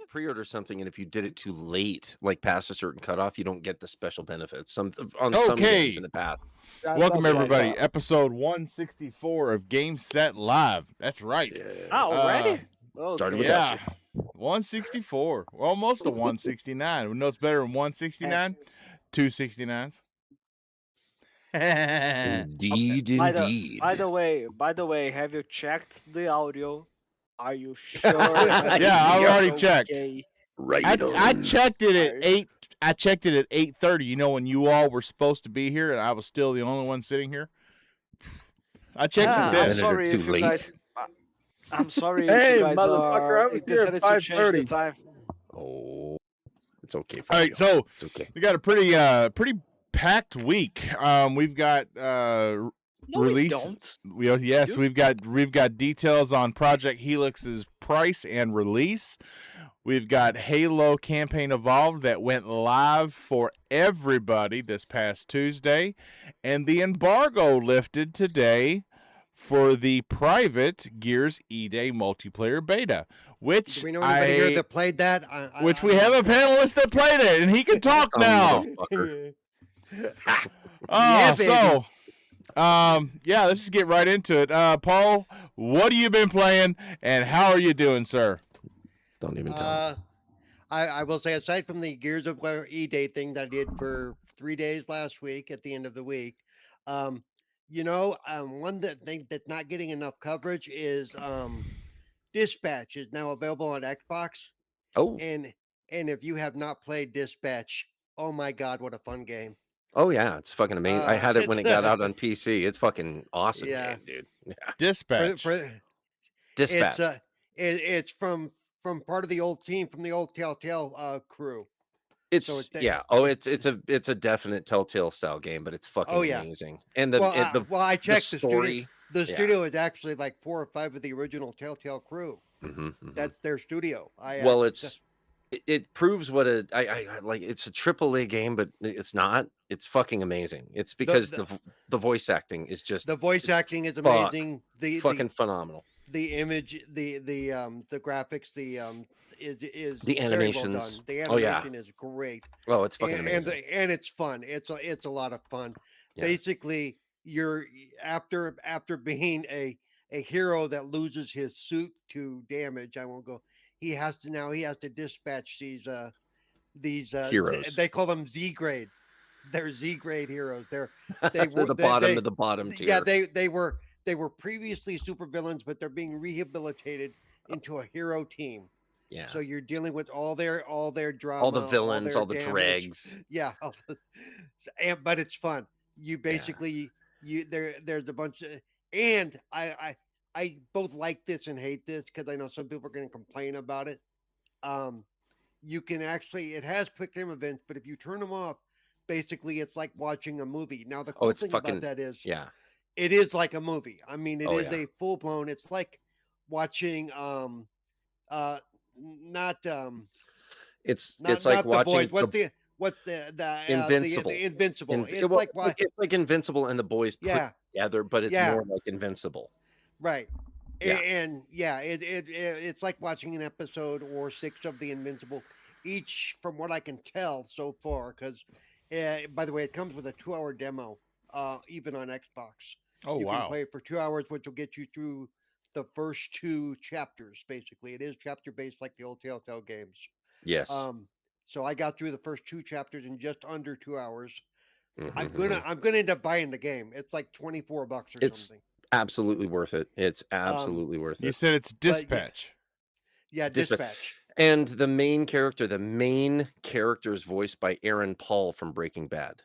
pre-order something, and if you did it too late, like past a certain cutoff, you don't get the special benefits. Some on some games in Okay. the past. Welcome, That's what I everybody. thought. Episode 164 of Game Set Live. That's right. Yeah. Already? Started Okay. with that Yeah. 164. We're almost to 169. We know it's better than 169? 269s. Indeed, indeed. By the way, have you checked the audio? Are you sure? Yeah, I've already checked. Okay. Right I on. checked it at Are- 8. I checked it at 8:30. You know, when you all were supposed to be here and I was still the only one sitting here. I checked Ah, it I'm then. Minute or sorry two if you late. guys. I'm sorry Hey, if you guys motherfucker, I was here at decided to change the 5:30. time. Oh, it's okay. All right, so it's okay. we got a pretty packed week. We've got No, release. we don't. Yes, You- we've got details on Project Helix's price and release. We've got Halo Campaign Evolved that went live for everybody this past Tuesday, and the embargo lifted today for the private Gears E-Day multiplayer beta, which Do we know anybody here that played that? which we have a panelist that played it, and he can talk now. Motherfucker. Oh, baby. so, yeah, let's just get right into it. Paul, what have you been playing, and how are you doing, sir? Don't even tell. me. I will say, aside from the Gears of War E-Day thing that I did for 3 days last week at the end of the week, one thing that's not getting enough coverage is Dispatch is now available on Xbox. Oh, And if you have not played Dispatch, oh my God, what a fun game. oh yeah, it's fucking amazing. I had it when it it's- got out on PC. It's fucking awesome Yeah. game, dude. Yeah. Dispatch. Dispatch. It's from part of the old team from the old Telltale crew. It's so it's- yeah. Oh, it's a definite Telltale style game, but it's fucking Oh, yeah. amazing. And the I checked the studio. story. The yeah. studio is actually like 4 or 5 of the original Telltale crew. Mhm, mhm. That's their studio. well, it proves what I like. It's a AAA game, but it's not. It's fucking amazing. It's because the voice acting is just the voice acting is fuck. amazing. The fucking phenomenal. the image, the graphics, is The very well animations. done. The Oh, yeah. animation is great. Oh, it's fucking and amazing. and it's fun. It's a lot of fun. Yeah. Basically, you're after being a hero that loses his suit to damage. I won't go. He has to dispatch these Heroes. They call them Z grade. They're Z grade heroes. They're They're the bottom of the bottom tier. yeah. They were previously supervillains, but they're being rehabilitated into a hero team. yeah. So you're dealing with all their drama, all the villains, their all the damage. dregs. Yeah, but it's fun. You basically there's a bunch of, and I both like this and hate this because I know some people are going to complain about it. You can actually, it has quick time events, but if you turn them off, basically it's like watching a movie. Now the cool it's thing fucking- about that is Yeah. it is like a movie. I mean, it Oh, is yeah. a full blown. It's like watching It's not like the watching boys. What's the Invincible. the Invincible. It's well, like what it's like Invincible and the boys put Yeah. together, but it's Yeah. more like Invincible. right. Yeah. And it's like watching an episode or 6 of the Invincible, each from what I can tell so far. Because by the way, it comes with a 2-hour demo, even on Xbox. Oh, You wow. can play it for 2 hours, which will get you through the first 2 chapters. Basically, it is chapter based like the old Telltale games. Yes. So I got through the first 2 chapters in just under 2 hours. Mhm, I'm mhm. gonna end up buying the game. It's like $24 or It's something. absolutely worth it. It's absolutely worth You it. said it's yeah. Dispatch. Yeah, Dispatch. Dispatch. And the main character is voiced by Aaron Paul from Breaking Bad.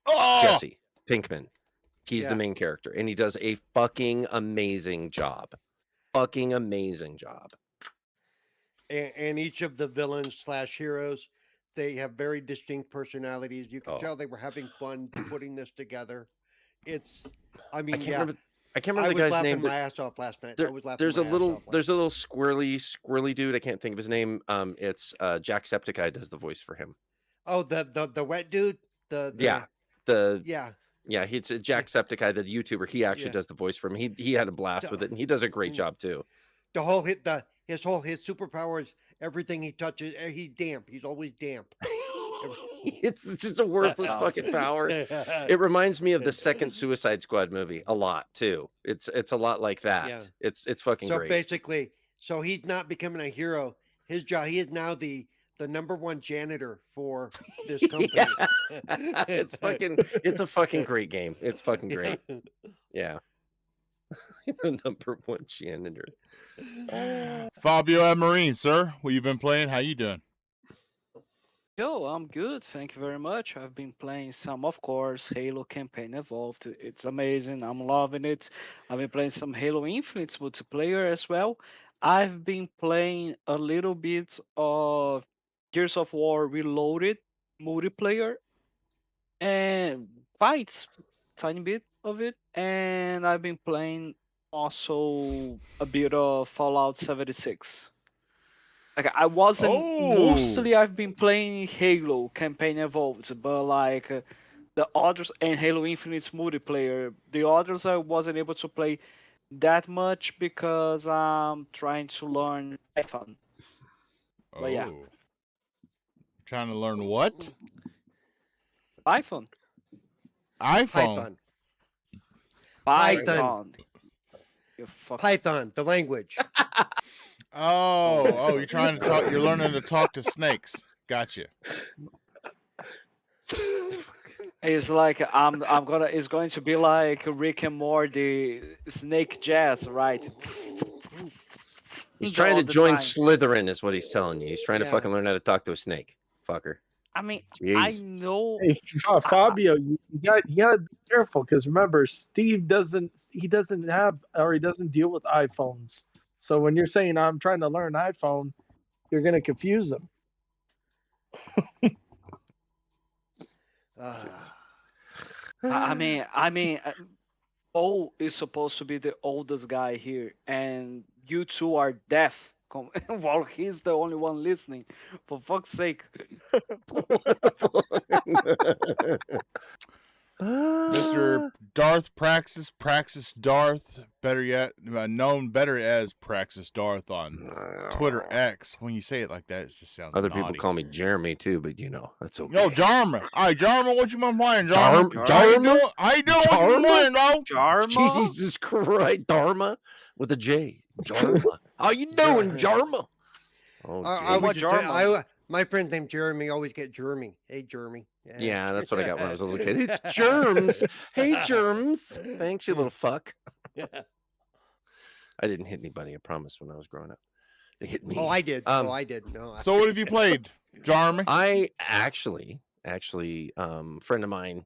Oh! Jesse Pinkman. He's Yeah. the main character, and he does a fucking amazing job. Fucking amazing job. And each of the villains / heroes, they have very distinct personalities. You can Oh. tell they were having fun putting this together. It's, I I mean, can't yeah, remember. I can't I remember was the guy's laughing name. my But ass off last night. there- I was laughing there's my a ass little off last there's a little squirrely dude. I can't think of his name. It's Jacksepticeye does the voice for him. Oh, the wet dude. Yeah. Yeah. Yeah, he's a Jacksepticeye, the YouTuber. He actually Yeah. does the voice for him. He had a blast with it, and he does a great Mm. job too. The whole his superpowers everything he touches, he's damp. He's always damp. It's just a worthless fucking power. It reminds me of the second Suicide Squad movie a lot too. It's a lot like that. Yeah. It's fucking So great. basically, so he's not becoming a hero. His job, he is now the #1 janitor for this company. It's a fucking great game. It's fucking great. Yeah. The #1 janitor. Fabio Amarine, sir, what you been playing? How you doing? Yo, I'm good. Thank you very much. I've been playing some, of course, Halo Campaign Evolved. It's amazing. I'm loving it. I've been playing some Halo Infinite multiplayer as well. I've been playing a little bit of Gears of War Reloaded multiplayer and quite tiny bit of it. And I've been playing also a bit of Fallout 76. Like I wasn't mostly I've been playing Halo Campaign Evolved, but like the others and Halo Infinite multiplayer, the others I wasn't able to play that much because I'm trying to learn Python. But yeah. Trying to learn what? Python. iPhone. Python. You fuck. Python, the language. Oh, you're trying to talk. You're learning to talk to snakes. Gotcha. It's like it's going to be like Rick and Morty snake jazz, right? He's trying to join time. Slytherin, is what he's telling you. He's trying to Yeah. fucking learn how to talk to a snake. Fucker. I mean, Jesus. I know. Hey, Fabio, you gotta be careful because remember, Steve doesn't have or he doesn't deal with iPhones. So when you're saying I'm trying to learn iPhone, you're gonna confuse him. I mean, O is supposed to be the oldest guy here, and you two are deaf. While he's the only one listening. For fuck's sake. What the fuck? Mr. Darth Praxis Darth, better yet, known better as Praxis Darth on Twitter X. When you say it like that, it just sounds Other naughty. people call me Jeremy too, but you know, that's okay. Yo, Jarma. All right, Jarma, what you been playing, Jarma? Jarma? How you doing? What you been playing, bro? Jarma? Jesus Christ. Dharma with a J. Jarma. How you doing, Jarma? Oh, I Jay. would just my friend named Jeremy always get Jeremy. Hey, Jeremy. Yeah, that's what I got when I was a little kid. It's germs. Hey, germs. Thanks, you little fuck. I didn't hit anybody, I promise, when I was growing up. They hit me. Oh, I did. I did. No. So what have you played, Jarma? I actually, friend of mine,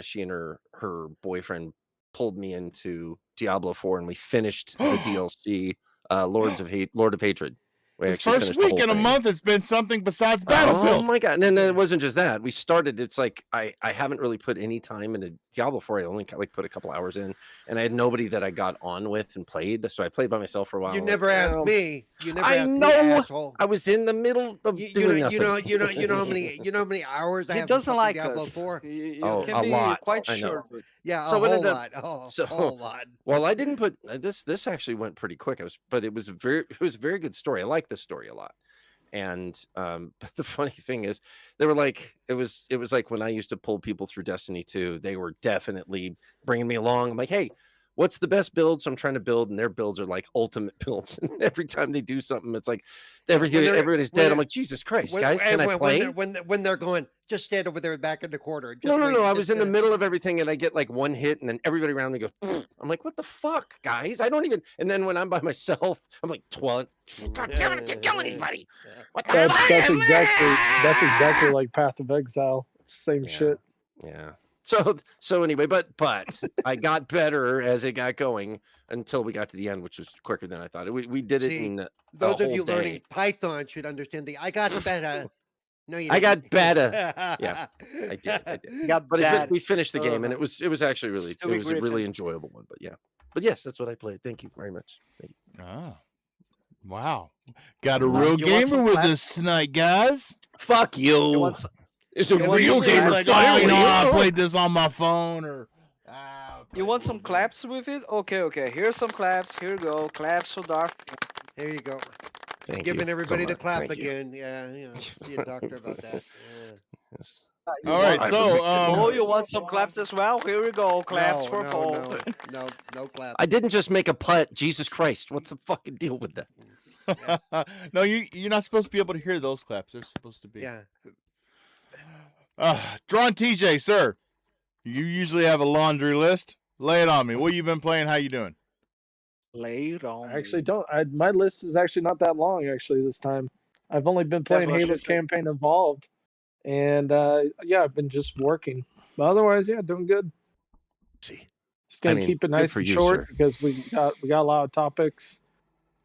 she and her boyfriend pulled me into Diablo 4, and we finished the DLC, Lord of Hatred. We The actually first finished the week whole in a thing. month, it's been something besides Oh Battlefield. my god! And then it wasn't just that. We started. It's like I haven't really put any time into Diablo 4. I only like put a couple hours in, and I had nobody that I got on with and played. So I played by myself for a while. You never asked me. You never I asked know. me, asshole. I was in the middle of doing nothing. You know how many hours I He have doesn't in like Diablo us. 4? You Oh, can a be lot. quite I know. sure. But Yeah, So a what whole ended lot. up- A whole lot. Well, I didn't put this actually went pretty quick. But it was a very good story. I like this story a lot. And but the funny thing is, they were like, it was like when I used to pull people through Destiny 2, they were definitely bringing me along. I'm like, hey, what's the best build? So I'm trying to build, and their builds are like ultimate builds. And every time they do something, it's like everybody's dead. I'm like, Jesus Christ, guys, can I play? When they're going, just stand over there back in the corner. Just No. wait, I was in the just, middle of everything, and I get like one hit, and then everybody around me goes. I'm like, what the fuck, guys? I don't even. And then when I'm by myself, I'm like, God damn it, I can't kill anybody. What the fuck? That's exactly like Path of Exile. It's the same shit. Yeah. So anyway, but I got better as it got going until we got to the end, which was quicker than I thought. We did it in those of whole you day. learning Python should understand the I got better. No, you I didn't. got better. Yeah, I did. But we finished the game, and it was actually a really enjoyable one. But yeah, but yes, that's what I played. Thank you very much. Thank you. Oh, wow! Got a real gamer with us tonight, guys. Fuck you. It's a real gamer. I played this on my phone or. You want some claps with it? Okay. Here's some claps. Here you go. Claps for Darth. Here you go. Thank Giving you everybody so the much. clap Thank you. again. Yeah, see a doctor about that. Yeah. Yes. You All right, want so Paul, you want some claps as well? Here we go. Claps No, for no, Paul. no clap. I didn't just make a putt. Jesus Christ. What's the fucking deal with that? no, you're not supposed to be able to hear those claps. They're supposed to be. Yeah. Drawn TJ, sir. You usually have a laundry list. Lay it on me. What you been playing? How you doing? Lay it on I actually me. don't. My list is actually not that long. Actually, this time, I've only been playing what she Halo said. Campaign Evolved, and yeah, I've been just working. But otherwise, yeah, doing good. See. Just gonna I mean, keep it good nice for and you, short sir. because we got a lot of topics,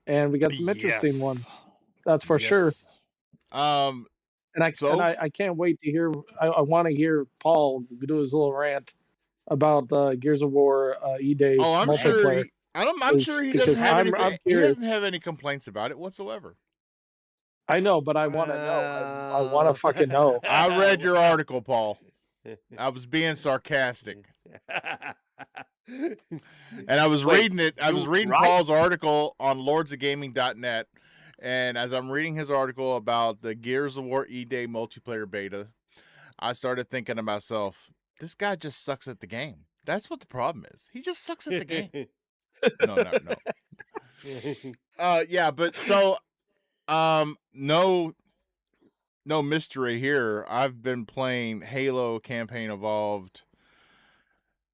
and we got some interesting Yes. ones. That's for sure. Um. And I can't wait to hear. I want to hear Paul do his little rant about the Gears of War E-Day Oh, I'm sure. multiplayer. I'm sure he Because doesn't have I'm anything. He curious. doesn't have any complaints about it whatsoever. I know, but I want to know. I want to fucking know. I read your article, Paul. I was being sarcastic. And I was reading it. I was reading Paul's article on lordsofgaming.net. And as I'm reading his article about the Gears of War E-Day multiplayer beta, I started thinking to myself, this guy just sucks at the game. That's what the problem is. He just sucks at the game. No. Yeah, but so no mystery here. I've been playing Halo Campaign Evolved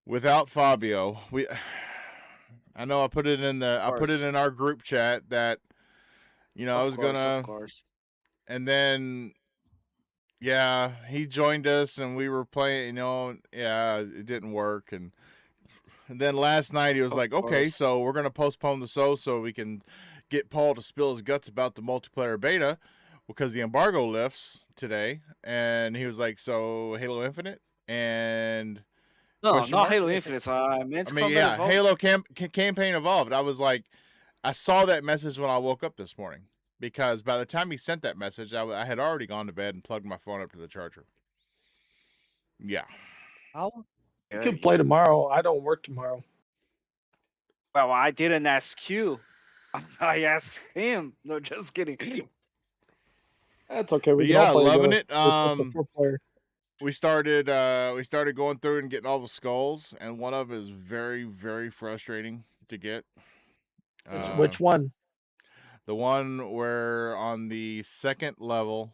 without Fabio. I know I put it in our group chat that I was gonna, of course. and then yeah, he joined us and we were playing. Yeah, it didn't work, and then last night he was like, okay, so we're gonna postpone the show so we can get Paul to spill his guts about the multiplayer beta because the embargo lifts today, and he was like, so Halo Infinite and. No, not Halo Infinite. I meant Halo Campaign Evolved. I was like, I saw that message when I woke up this morning because by the time he sent that message, I had already gone to bed and plugged my phone up to the charger. Yeah. You can play tomorrow. I don't work tomorrow. Well, I didn't ask you. I asked him. No, just kidding. That's okay. We But can all yeah, play loving together. it. 4-player. We started going through and getting all the skulls, and one of them is very, very frustrating to get. Which one? The one where on the second level,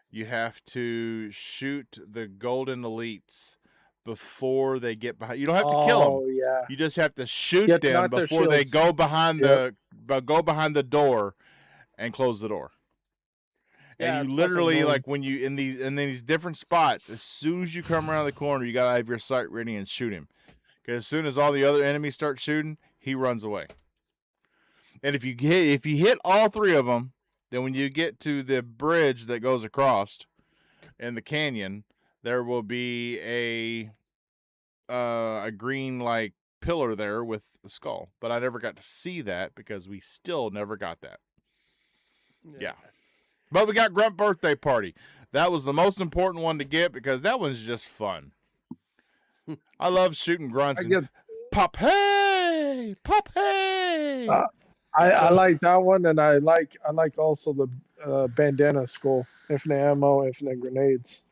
you have to shoot the golden elites before they get behind. You don't have to kill them. Oh yeah. You just have to shoot them before they go behind the door and close the door. Yeah, and you literally like when you in these different spots, as soon as you come around the corner, you gotta have your sight ready and shoot him. Because as soon as all the other enemies start shooting, he runs away. And if you hit all three of them, then when you get to the bridge that goes across in the canyon, there will be a green like pillar there with the skull. But I never got to see that because we still never got that. Yeah. But we got Grunt Birthday Party. That was the most important one to get because that one's just fun. I love shooting grunts and pop hey, pop hey. I like that one, and I like also the bandana skull, infinite ammo, infinite grenades.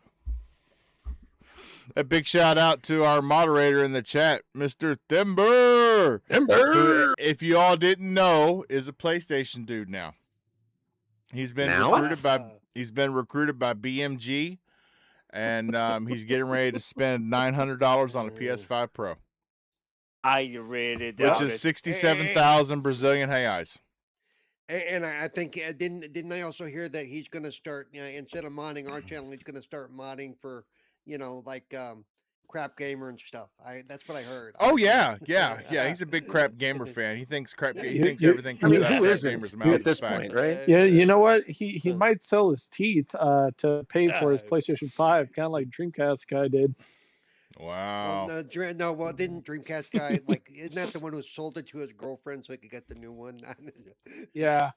A big shout out to our moderator in the chat, Mr. Thimber. Who, if you all didn't know, is a PlayStation dude now. He's been recruited by BMG, and he's getting ready to spend $900 on a PS5 Pro. I read it, which is 67,000 Brazilian reais. And I think didn't I also hear that he's going to start instead of modding our channel, he's going to start modding for like Crap Gamer and stuff. That's what I heard. Oh yeah. He's a big Crap Gamer fan. He thinks everything comes out of Crap Gamer's mouth at this point, right? Yeah, you know what? He might sell his teeth to pay for his PlayStation 5, kind of like Dreamcast guy did. Wow. Well, didn't Dreamcast guy isn't that the one who sold it to his girlfriend so he could get the new one? Yeah.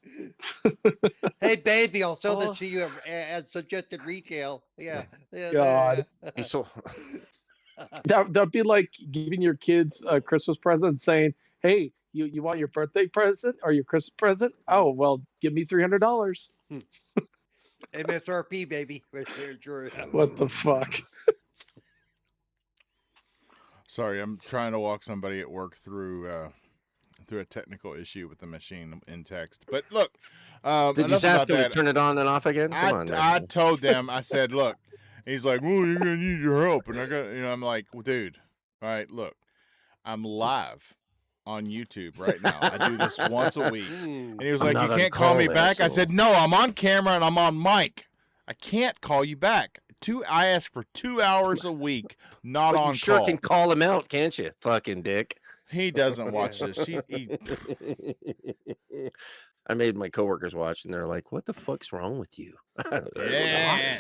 Hey baby, I'll sell this to you at suggested retail. Yeah. God. That'd be like giving your kids a Christmas present saying, hey, You want your birthday present or your Christmas present? Oh well, give me $300. MSRP, baby. Right there, sure. What the fuck? Sorry, I'm trying to walk somebody at work through a technical issue with the machine in text. But look, Did you enough just ask about him to that. turn it on and off again? Come on, I man. told them, I said, look, he's like, well, you're gonna need your help, and I'm like, well, dude, all right, look, I'm live on YouTube right now. I do this once a week, and he was I'm like, you not on can't call me call, back. I asshole. said, no, I'm on camera and I'm on mic. I can't call you back. I ask for 2 hours a week, not But on you sure call. can call him out, can't you? Fucking dick. He doesn't watch this. He I made my coworkers watch, and they're like, "What the fuck's wrong with you?" yeah.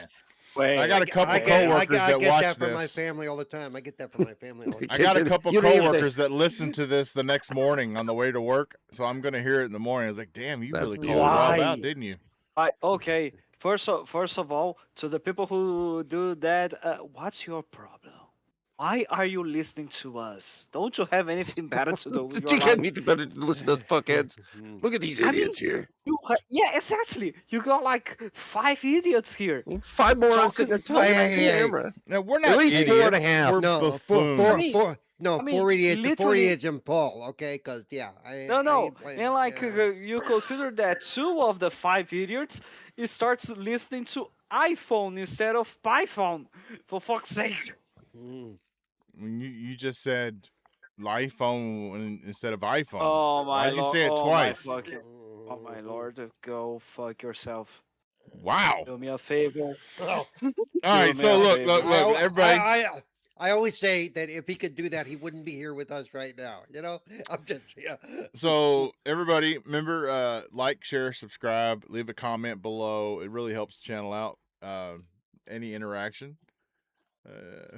Wait, I got a couple I coworkers that get watch that from my this. family all the time. I get that from my family all the I time. got a couple You don't even coworkers that listen to this the next morning on the way to work, so I'm gonna hear it in the morning. I was like, "Damn, you That's really called beautiful. Rob Why? out, didn't you?" Okay. First of all, to the people who do that, what's your problem? Why are you listening to us? Don't you have anything better to do with You your got life? anything better to listen to us fuckheads? Look at these I mean, idiots here. yeah, exactly. You got like 5 idiots here. 5 morons sitting there talking on Hey. camera. Now we're not At least idiots. 4.5. We're No, buffoons. I mean- four idiots, four literally- idiots and Paul. Okay, because I No, ain't playing- and like yeah. you consider that 2 of the 5 idiots he starts listening to iPhone instead of Python. For fuck's sake. Mm. When you just said iPhone instead of iPhone. Oh my Why'd you lord! say it oh twice? My fucking, oh my lord! Go fuck yourself. Wow. Do me a favor. Oh, All right, so man, look, baby. everybody. I always say that if he could do that, he wouldn't be here with us right now. You know, I'm just So everybody, remember, like, share, subscribe, leave a comment below. It really helps the channel out. Any interaction.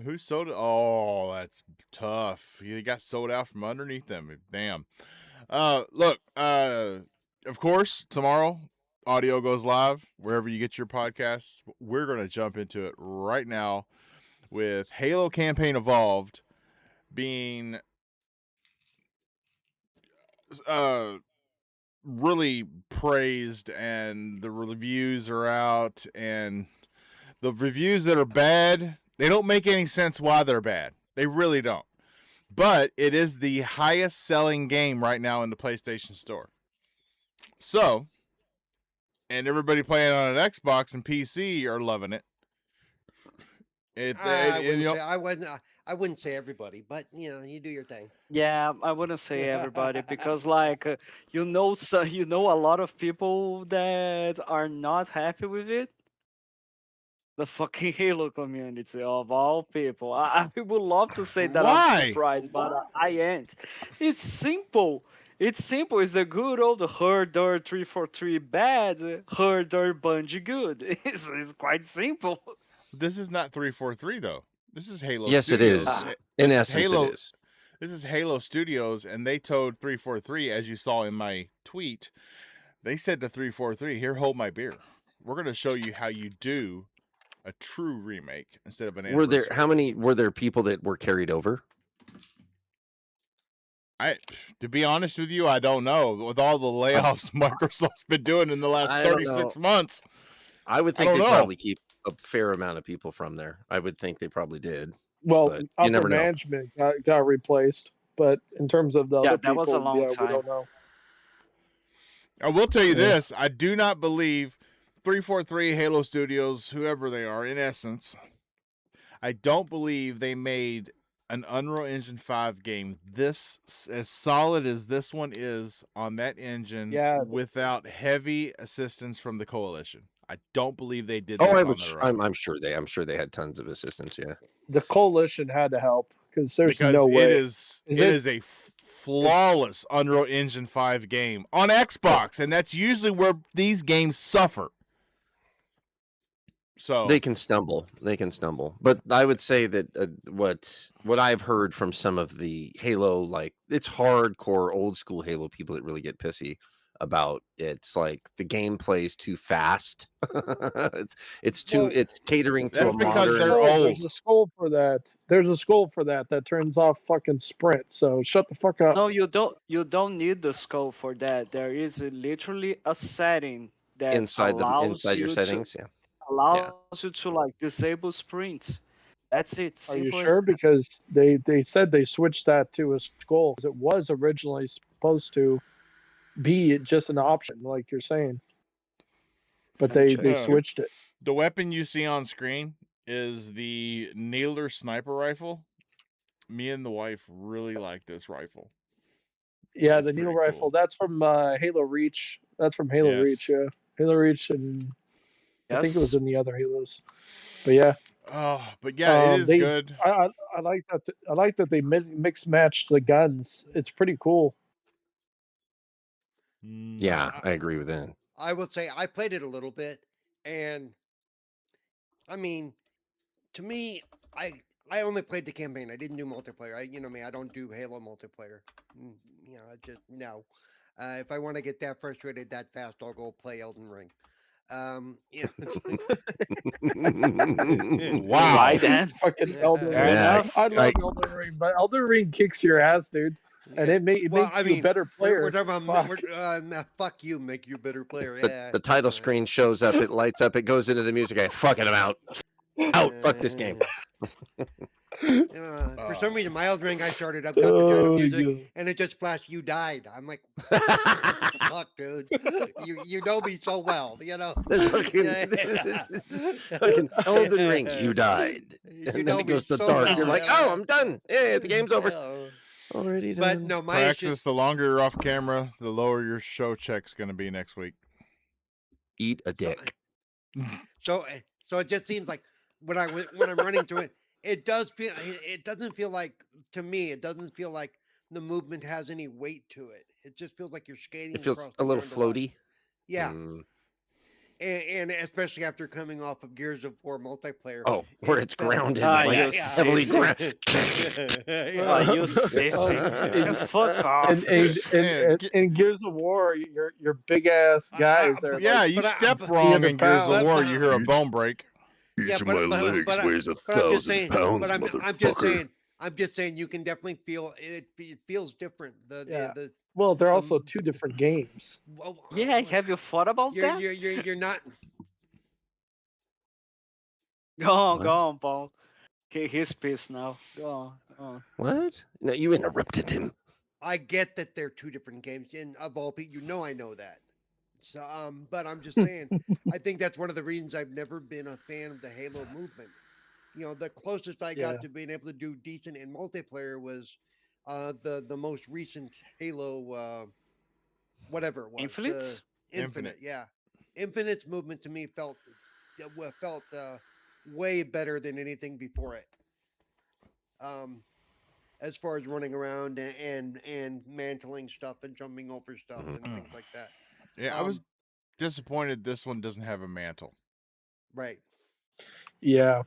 Who sold it? Oh, that's tough. He got sold out from underneath them. Damn. Look, of course, tomorrow audio goes live wherever you get your podcasts. We're going to jump into it right now with Halo Campaign Evolved being really praised, and the reviews are out, and the reviews that are bad, they don't make any sense why they're bad. They really don't. But it is the highest selling game right now in the PlayStation Store. So, and everybody playing on an Xbox and PC are loving it. I wouldn't say everybody, but you do your thing. Yeah, I wouldn't say everybody because like you know a lot of people that are not happy with it. The fucking Halo community of all people. I would love to say that Why? I'm surprised, but I ain't. It's simple. It's simple. It's the good old herder 343 bad, herder Bungie good. It's quite simple. This is not 343 though. This is Halo Yes, it Studios. is. Ah. In This is essence, Halo- it is. This is Halo Studios, and they told 343, as you saw in my tweet, they said to 343, here, hold my beer. We're going to show you how you do a true remake instead of an anniversary. How many were there people that were carried over? To be honest with you, I don't know. With all the layoffs Microsoft's been doing in the last I don't 36 months. I would I think don't they know. probably keep a fair amount of people from there. I would think they probably did. Well, But you upper never know. management got replaced, but in terms of the Yeah, other that people, was a long we time. don't know. I will tell you Yeah. this. I do not believe 343, Halo Studios, whoever they are, in essence, I don't believe they made an Unreal Engine 5 game this as solid as this one is on that engine Yeah. without heavy assistance from the Coalition. I don't believe they did Oh, this I on would. their own. I'm sure they had tons of assistance. Yeah. The coalition had to help because there's Because no way. it is Is it it- is a flawless Unreal Engine 5 game on Xbox, and that's usually where these games suffer. So They can stumble. But I would say that what I've heard from some of the Halo, like it's hardcore old school Halo people that really get pissy. about it's like the gameplay's too fast. it's Well, catering to That's a because they're modern. old. There's a skull for that. There's a skull for that turns off fucking sprint. So shut the fuck up. No, you don't. You don't need the skull for that. There is literally a setting that Inside your settings. Yeah. allows you to like disable sprints. That's it. Are you Simple as sure? that. Because they said they switched that to a skull because it was originally supposed to be just an option, like you're saying. But Let me they check. switched it. The weapon you see on screen is the Naylor sniper rifle. Me and the wife really like this rifle. Yeah, It's the needle pretty rifle. cool. That's from Halo Reach. That's from Halo Reach. Yes. Yeah, Halo Reach, and I think it was Yes. in the other Halos. But yeah, Oh, but yeah, it is they. good. I like that. I like that they mix matched the guns. It's pretty cool. Yeah, I agree with that. I will say I played it a little bit, and I mean, to me, I only played the campaign. I didn't do multiplayer. You know me, I don't do Halo multiplayer. You know, I just no. If I want to get that frustrated that fast, I'll go play Elden Ring. Yeah. Wow. Right then. Fucking Elden Fair Ring. enough. I love Elden Ring, but Elden Ring kicks your ass, dude. And it makes you a better player. We're talking about Fuck. fuck you, make you a better player. The title screen shows up, it lights up, it goes into the music. I fucking am out. Out. Fuck this game. For some reason, my Elden Ring, I started up, got the title music, and it just flashed, "You died." I'm like, "Fuck, dude, you know me so well, you know." Fucking Elden Ring, you died, and then it goes to dark. Well, You're like, "Oh, I'm done. Yeah, the game's over." Already done. But no, my Praxis, the longer you're off camera, the lower your show check's going to be next week. Eat a dick. So it just seems like when I'm running through it, it doesn't feel like, to me, it doesn't feel like the movement has any weight to it. It just feels like you're skating. It feels across a little the ground floaty. Yeah. And especially after coming off of Gears of War multiplayer. Oh, where it's grounded, you heavily grounded. You sissy. Fuck off. And Gears of War, your big ass guys are. Yeah, you step wrong in Gears of War, you hear a bone break. Each of my legs weighs 1,000 pounds, motherfucker. I'm just saying you can definitely feel it. It feels different. Well, they're also two different games. Yeah, have you thought about that? You're not. Go on, Paul. He's pissed now. Go on. What? No, you interrupted him. I get that they're two different games, and of all people, I know that. So, but I'm just saying, I think that's one of the reasons I've never been a fan of the Halo movement. The closest I got to being able to do decent in multiplayer was the most recent Halo, whatever it was. Infinite? Infinite, yeah. Infinite's movement to me felt way better than anything before it. As far as running around and mantling stuff and jumping over stuff and things like that. Yeah, I was disappointed this one doesn't have a mantle. Right. Yeah.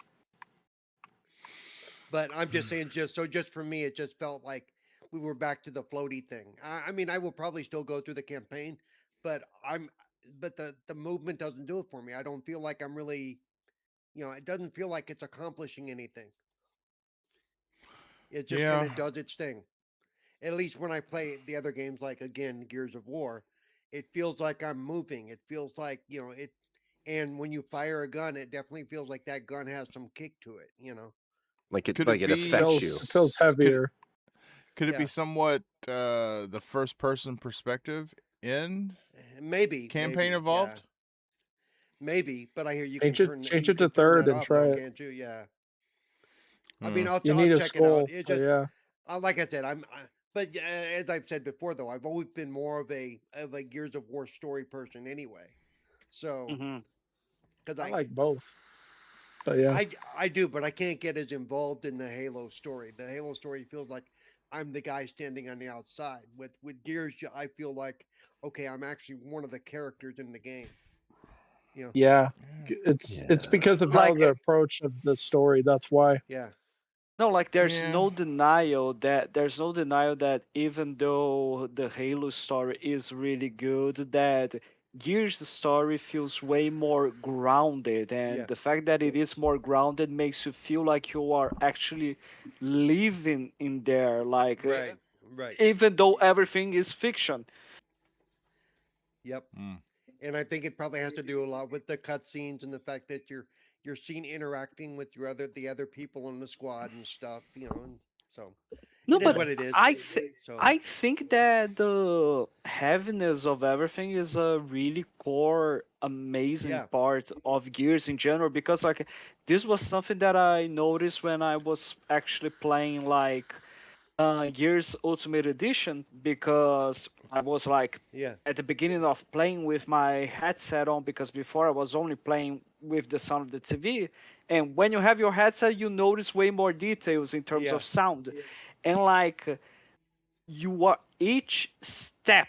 But I'm just saying, just for me, it just felt like we were back to the floaty thing. I mean, I will probably still go through the campaign, but the movement doesn't do it for me. I don't feel like I'm really, it doesn't feel like it's accomplishing anything. It just kind of does its thing. At least when I play the other games, like again, Gears of War, it feels like I'm moving. It feels like, it, and when you fire a gun, it definitely feels like that gun has some kick to it, Like it Could it affects you. It feels heavier. Could it be somewhat the first person perspective in maybe campaign evolved? Yeah. Maybe, but I hear you change can it to third and try it. Can't you? Yeah. I mean, I'll need check a skull. it out. It just, like I said, but as I've said before, though, I've always been more of a Gears of War story person anyway. So, because I like both. But yeah, I do, but I can't get as involved in the Halo story. The Halo story feels like I'm the guy standing on the outside. With Gears, I feel like, okay, I'm actually one of the characters in the game. Yeah, it's because of how the approach of the story. That's why. Yeah. No, like Yeah. there's no denial that even though the Halo story is really good, that Gears story feels way more grounded, and Yeah. the fact that it is more grounded makes you feel like you are actually living in there, like Right. Right. even though everything is fiction. Yep. Mm. And I think it probably has to do a lot with the cutscenes and the fact that you're seen interacting with the other people in the squad and stuff, and so No, it is but what it is. So I think that the heaviness of everything is a really core amazing yeah, part of Gears in general, because like this was something that I noticed when I was actually playing like Gears Ultimate Edition, because I was like yeah, at the beginning of playing with my headset on, because before I was only playing with the sound of the TV. And when you have your headset, you notice way more details in terms yeah, of sound. And like you are each step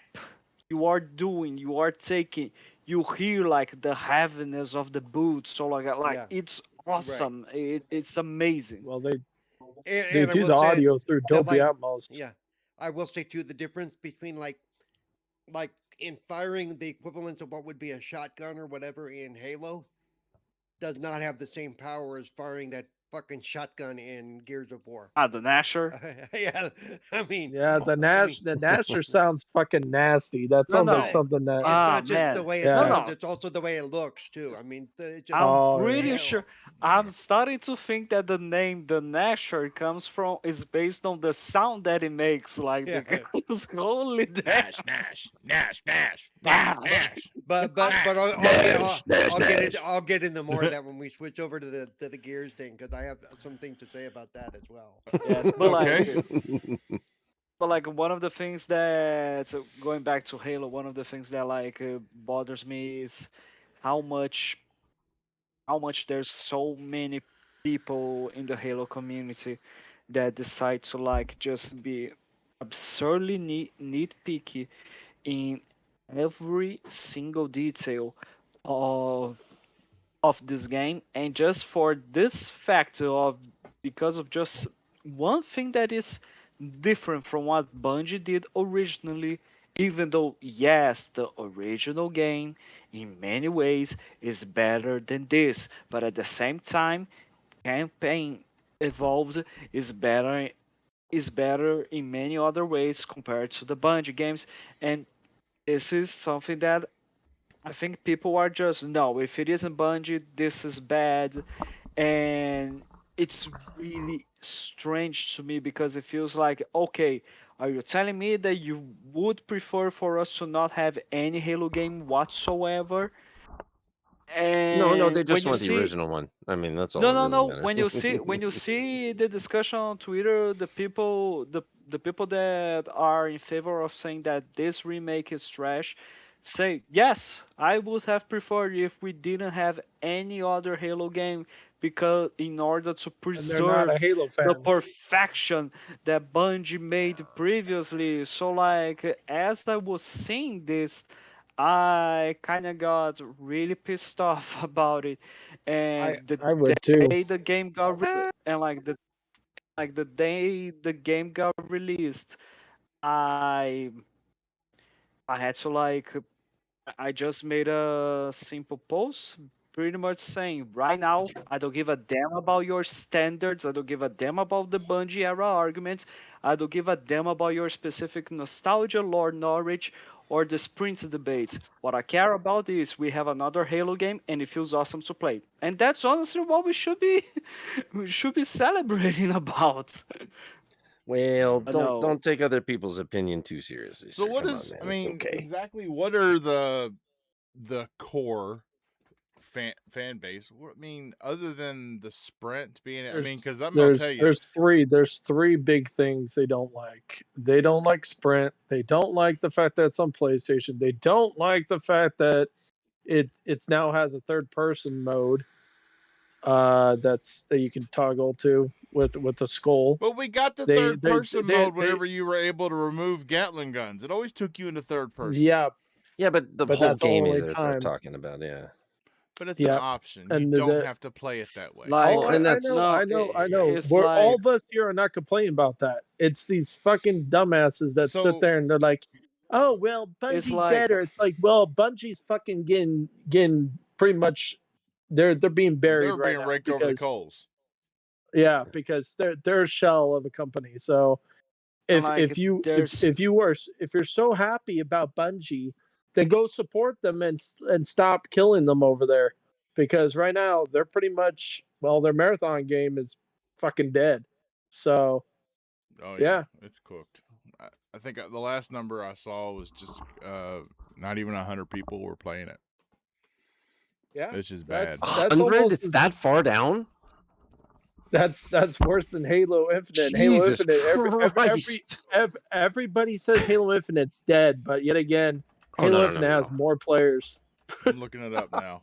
you are doing, you are taking, you hear like the heaviness of the boots. So like yeah. it's Right. awesome. It's amazing. Well, they And I do will the say audio through that Dolby like Atmos. yeah, I will say too the difference between like in firing the equivalent of what would be a shotgun or whatever in Halo does not have the same power as firing that fucking shotgun in Gears of War. Ah, the Nasher. Yeah, I mean, Yeah, I mean, The Nasher sounds fucking nasty. That No, sounds like no. something that. it's Ah, not just the man. way it No, Yeah. sounds; no. it's also the way it looks too. I mean, it just I'm Oh yeah. pretty yeah, sure. I'm starting to think that the name the Nasher comes from is based on the sound that it makes. Like the yeah. guys, holy damn. Nash, Nash, Nash, Nash, Nash, Nash. Nash. But Nash, Nash, Nash. I'll get into more of that when we switch over to the Gears thing because I have some things to say about that as well. Yes, Okay. but like one of the things that, so going back to Halo, one of the things that like bothers me is how much how much there's so many people in the Halo community that decide to like just be absurdly nitpicky in every single detail of this game, and just for this factor of, because of just one thing that is different from what Bungie did originally, even though yes, the original game in many ways is better than this, but at the same time, campaign evolved is better in many other ways compared to the Bungie games. And this is something that I think people are just, no, if it isn't Bungie, this is bad. And it's really strange to me because it feels like, okay, are you telling me that you would prefer for us to not have any Halo game whatsoever? No, And they when just you want the see, original one. I mean, that's all no, that no, really no. matters. When you see the discussion on Twitter, the people that are in favor of saying that this remake is trash say yes, I would have preferred if we didn't have any other Halo game, because in order to And they're not a preserve Halo the fan. perfection that Bungie made previously. So like as I was seeing this, I kind of got really pissed off about it, and the I would too. day the game got and like the day the game got released, I I had to like I just made a simple post pretty much saying right now I don't give a damn about your standards, I don't give a damn about the Bungie era arguments, I don't give a damn about your specific nostalgia, lore knowledge, or the sprint debates. What I care about is we have another Halo game and it feels awesome to play. And that's honestly what we should be we should be celebrating about. Well, No. don't take other people's opinion too seriously, So sir. what Come on, is? man. I It's mean, okay. exactly. What are the core fan base? I mean, other than the sprint being, I mean, because I'm gonna tell you, There's three big things they don't like. They don't like Sprint. They don't like the fact that it's on PlayStation. They don't like the fact that it's now has a third person mode that you can toggle to with the skull. but we got the They third they person they, mode they whenever you were able to remove Gatling guns. It always took you into third person. yeah, Yeah, but the but whole that's game only they're time. talking about, yeah. But it's an Yep. option. And you don't the have to play it that way. Like, Oh, Well, and I that's know, no, I know, I know. it's We're all like of us here are not complaining about that. It's these fucking dumbasses that sit So there and they're like, "Oh, well, it's Bungie's like better." It's like, well, Bungie's fucking getting pretty much they're being buried they're right being now raked over the because coals. yeah, because they're a shell of a company. So and if like if you there's if you're so happy about Bungie, then go support them and stop killing them over there because right now they're pretty much well their marathon game is fucking dead. So Oh yeah, yeah, it's cooked. I think the last number I saw was just not even 100 people were playing it. yeah, It's just bad. that's 100? almost It's that far down? that's worse than Halo Infinite. Halo Jesus Infinite, Christ. everybody says Halo Infinite's dead, but yet again, Oh, no, Halo no, no, Infinite no, has no. more players. I'm looking it up now.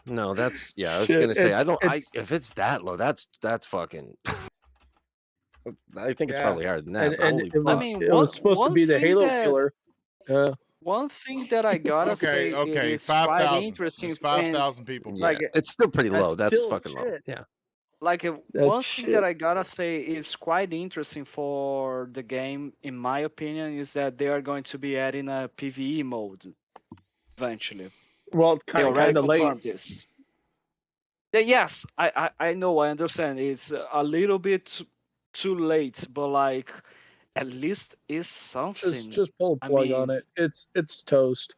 No, that's yeah. I was Shit, gonna say it's if it's that low, that's fucking. I think it's yeah, probably higher than and that. But and holy I fuck! mean it was supposed to one be the thing Halo that killer. I gotta Okay, say it okay, is quite 5,000. interesting There's and 5,000 people Yeah, playing like it. it's still pretty low. That's That's still fucking low. shit. Yeah. That's one thing that shit. I gotta say is quite interesting for the game, in my opinion, is that they are going to be adding a PvE mode eventually. Well, it's They already kind of late. confirmed this. Yes, I know, I understand. It's a little bit too late, but like at least is something. Just pull a I plug on mean, it. It's toast.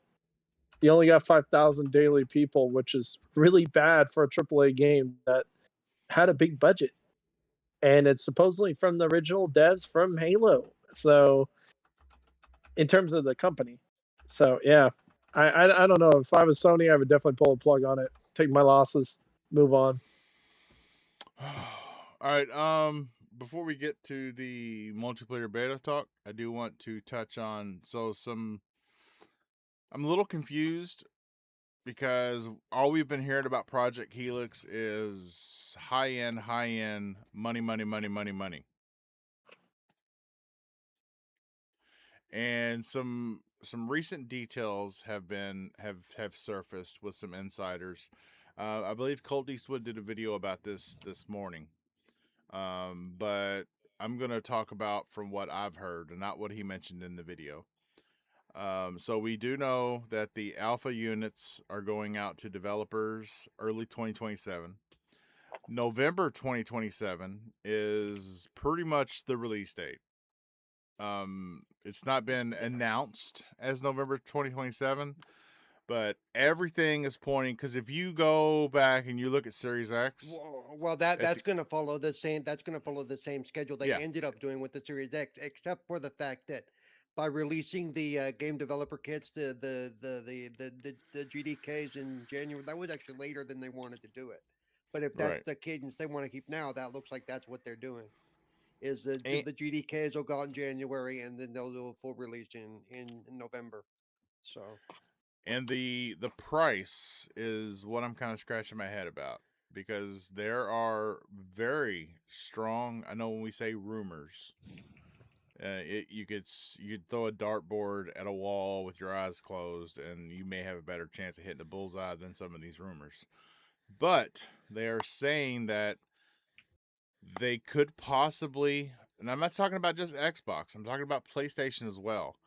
You only got 5,000 daily people, which is really bad for a AAA game that had a big budget, and it's supposedly from the original devs from Halo. So in terms of the company, so yeah, I don't know. If I was Sony, I would definitely pull a plug on it. Take my losses, move on. All right. Before we get to the multiplayer beta talk, I do want to touch on I'm a little confused because all we've been hearing about Project Helix is high end, money, money, money, money, money. And some recent details have surfaced with some insiders. I believe Colt Eastwood did a video about this morning. But I'm gonna talk about from what I've heard and not what he mentioned in the video. So we do know that the alpha units are going out to developers early 2027. November 2027 is pretty much the release date. It's not been announced as November 2027, but everything is pointing because if you go back and you look at Series X, Well, that's going to follow the same. That's going to follow the same schedule they yeah, ended up doing with the Series X, except for the fact that by releasing the game developer kits, the GDKs in January, that was actually later than they wanted to do it. But if that's right. the cadence they want to keep now, that looks like that's what they're doing. Is And, the GDKs will go out in January and then they'll do a full release in November. So and the price is what I'm kind of scratching my head about because there are very strong. I know when we say rumors, you could throw a dartboard at a wall with your eyes closed, and you may have a better chance of hitting a bullseye than some of these rumors. But they are saying that they could possibly, and I'm not talking about just Xbox. I'm talking about PlayStation as well.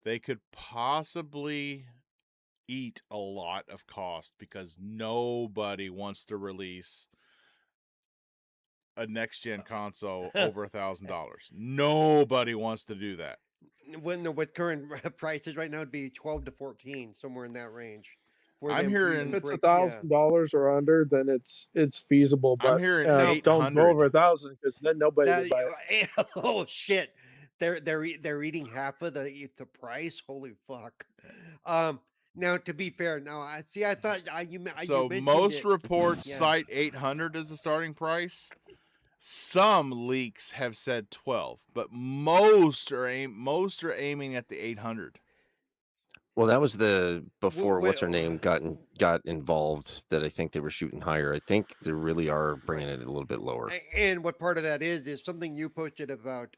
They could possibly eat a lot of cost because nobody wants to release a next gen console over $1,000. Nobody wants to do that. with current prices right now, it'd be 12 to 14, somewhere in that range. For I'm them to hearing If even it's break, yeah. $1,000 or under, then it's feasible. I'm But hearing No, don't go over 800. 1,000 because then nobody that would buy it. oh shit, they're eating half of the price. Holy fuck. Now to be fair, now I see. I thought you So mentioned most it. reports Yeah. cite 800 as the starting price. Some leaks have said 12, but most are aiming at the 800. Well, that was the before what's her Well, name got involved that I think they were shooting higher. I think they really are bringing right. it a little bit lower. And what part of that is something you posted about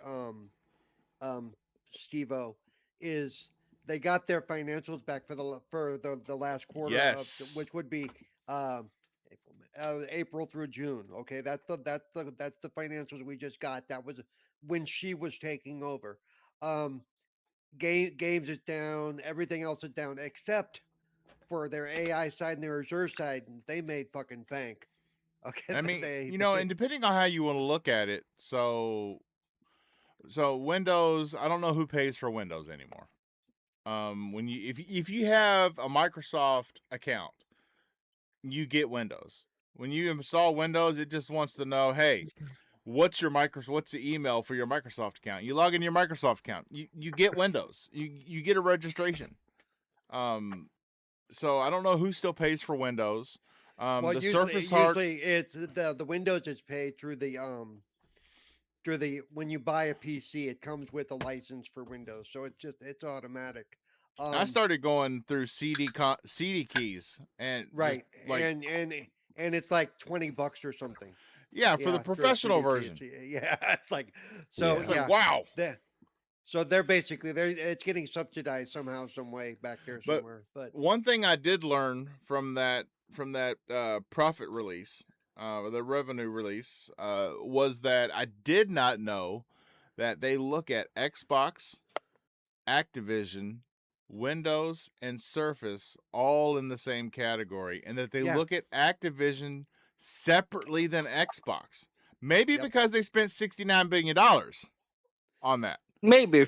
Steve-O, is they got their financials back for the last quarter of Yes. which would be April through June. Okay, that's the financials we just got. That was when she was taking over. Um, games is down. Everything else is down except for their AI side and their reserve side. They made fucking bank. Okay, I mean, they, and depending on how you want to look at it, so Windows, I don't know who pays for Windows anymore. When you if you have a Microsoft account, you get Windows. When you install Windows, it just wants to know, hey, what's the email for your Microsoft account? You log into your Microsoft account, you get Windows. You get a registration. So I don't know who still pays for Windows. well, The usually Surface Hard, usually it's the Windows is paid through the when you buy a PC, it comes with a license for Windows, so it's automatic. I Um, started going through CD keys and just right, like, and it's like $20 or something. yeah, for the Yeah, for a professional CD version. keys. Yeah, it's like so. It's Yeah. like, Yeah, wow. they're basically it's getting subsidized somehow, some way back there But somewhere. But one thing I did learn from that profit release, the revenue release, was that I did not know that they look at Xbox, Activision, Windows, and Surface all in the same category, and that they yeah, look at Activision separately than Xbox. Maybe yep. because they spent $69 billion on that. Maybe,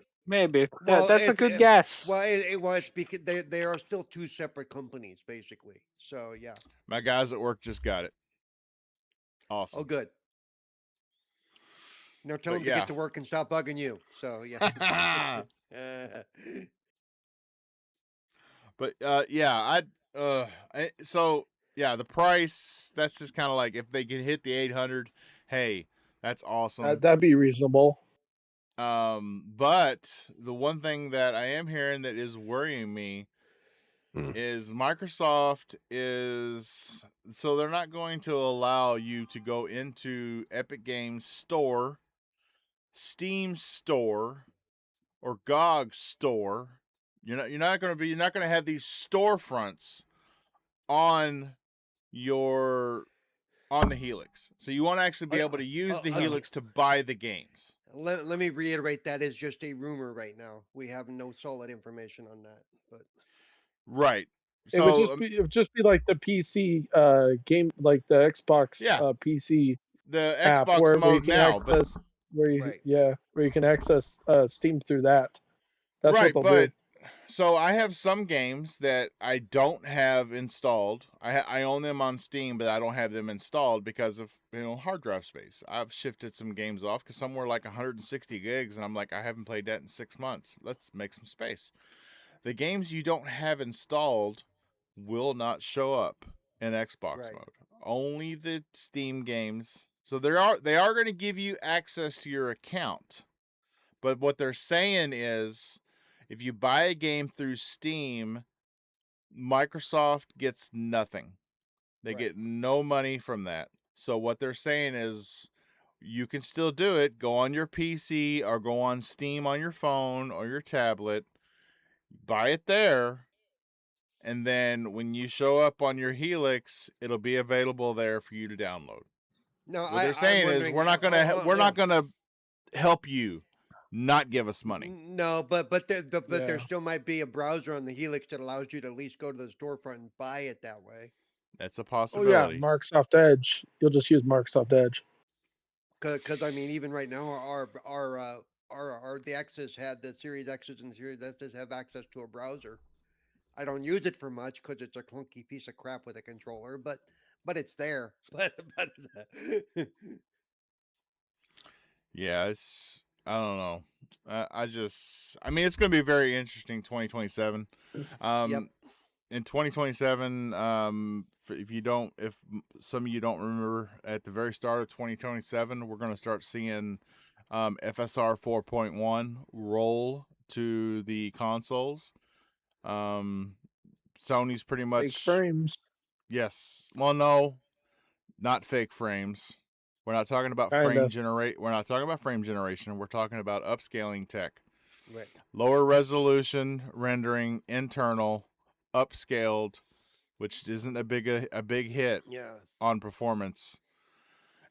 Well, that's a good guess. it was because they are still two separate companies basically. So yeah. My guys at work just got it. Oh, Awesome. good. Now tell But them to yeah. get to work and stop bugging you. So yeah. But so yeah, the price, that's just kind of like, if they can hit the 800, hey, that's awesome. That'd be reasonable. But the one thing that I am hearing that is worrying me is Microsoft is, so they're not going to allow you to go into Epic Games Store, Steam Store, or GOG Store. You're not going to have these storefronts on the Helix. So you won't actually be able to use the Helix to buy the games. Let me reiterate, that is just a rumor right now. We have no solid information on that. But Right. It would So just be like the PC game, like the Xbox yeah, PC the app Xbox where you mode can now, but access where you right. where you can access Steam through that. That's right, what they'll but do. so I have some games that I don't have installed. I own them on Steam, but I don't have them installed because of hard drive space. I've shifted some games off because some were like 160 gigs, and I'm like, I haven't played that in 6 months. Let's make some space. The games you don't have installed will not show up in Xbox Right. mode. Only the Steam games. So they are going to give you access to your account. But what they're saying is, if you buy a game through Steam, Microsoft gets nothing. They Right. get no money from that. So what they're saying is, you can still do it. Go on your PC or go on Steam on your phone or your tablet. Buy it there. And then when you show up on your Helix, it'll be available there for you to download. No, What they're I'm saying is, wondering. we're not gonna help you not give us money. No, but there Yeah. still might be a browser on the Helix that allows you to at least go to the storefront and buy it that way. That's a Oh yeah, possibility. Microsoft Edge. You'll just use Microsoft Edge. Because I mean, even right now, our the X's had the Series X's and the Series S's have access to a browser. I don't use it for much because it's a clunky piece of crap with a controller, but it's there. But Yeah, I don't know. I mean, it's going to be very interesting 2027. yep, In 2027, if some of you don't remember, at the very start of 2027, we're going to start seeing FSR 4.1 roll to the consoles. Sony's pretty Fake much, frames. yes. Well, no, not fake frames. We're not talking about Kinda. We're not talking about frame generation. We're talking about upscaling tech. right. Lower resolution rendering, internal, upscaled which isn't a big hit Yeah. on performance.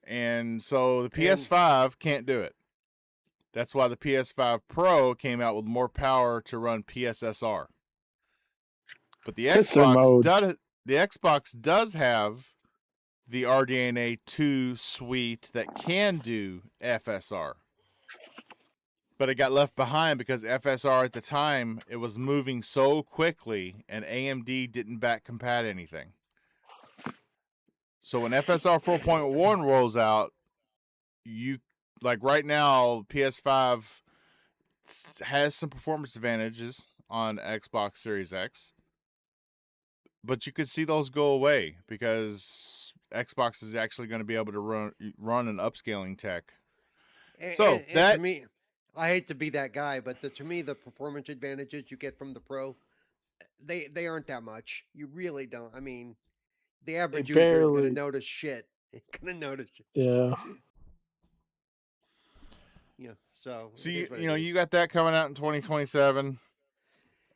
And so the And PS5 can't do it. That's why the PS5 Pro came out with more power to run PSSR. But the Kisser mode. Xbox does have the RDNA 2 suite that can do FSR. But it got left behind because FSR at the time, it was moving so quickly and AMD didn't back compat anything. So when FSR 4.1 rolls out, you like right now PS5 has some performance advantages on Xbox Series X, but you could see those go away because Xbox is actually going to be able to run an upscaling tech. So and to me, I hate to be that guy, but to me, the performance advantages you get from the Pro, they aren't that much. You really don't. I mean, the average user ain't gonna notice shit. Ain't gonna notice it. Yeah. Yeah. So you got that coming out in 2027,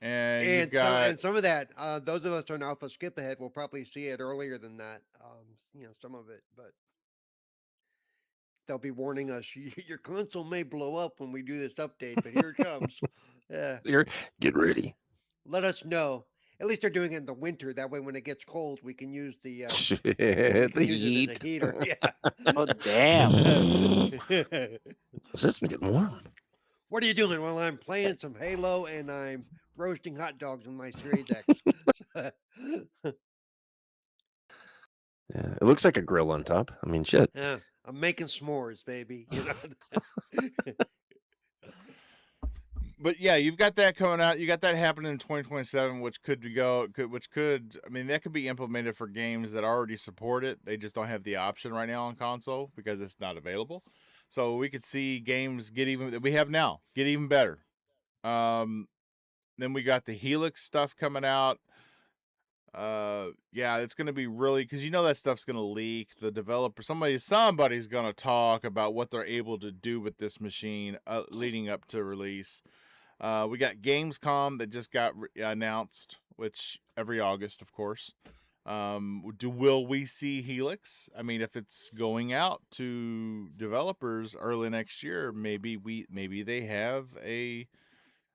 and you've got some of that. Those of us on Alpha Skip Ahead will probably see it earlier than that. Some of it, but they'll be warning us. Your console may blow up when we do this update, but here it comes. Yeah. Get ready. Let us know. At least they're doing it in the winter. That way, when it gets cold, we can use the The use it as a heat. heater. Yeah. Oh damn! System getting warm. What are you doing? Well, I'm playing some Halo and I'm roasting hot dogs on my Series X. Yeah, it looks like a grill on top. I mean, shit. Yeah, I'm making s'mores, baby. You know. But yeah, you've got that coming out. You got that happening in 2027, which I mean, that could be implemented for games that already support it. They just don't have the option right now on console because it's not available. So we could see games that we have now get even better. Then we got the Helix stuff coming out. Yeah, it's gonna be really because that stuff's gonna leak. The developer, somebody's gonna talk about what they're able to do with this machine leading up to release. We got Gamescom that just got announced, which every August, of course. Will we see Helix? I mean, if it's going out to developers early next year, maybe they have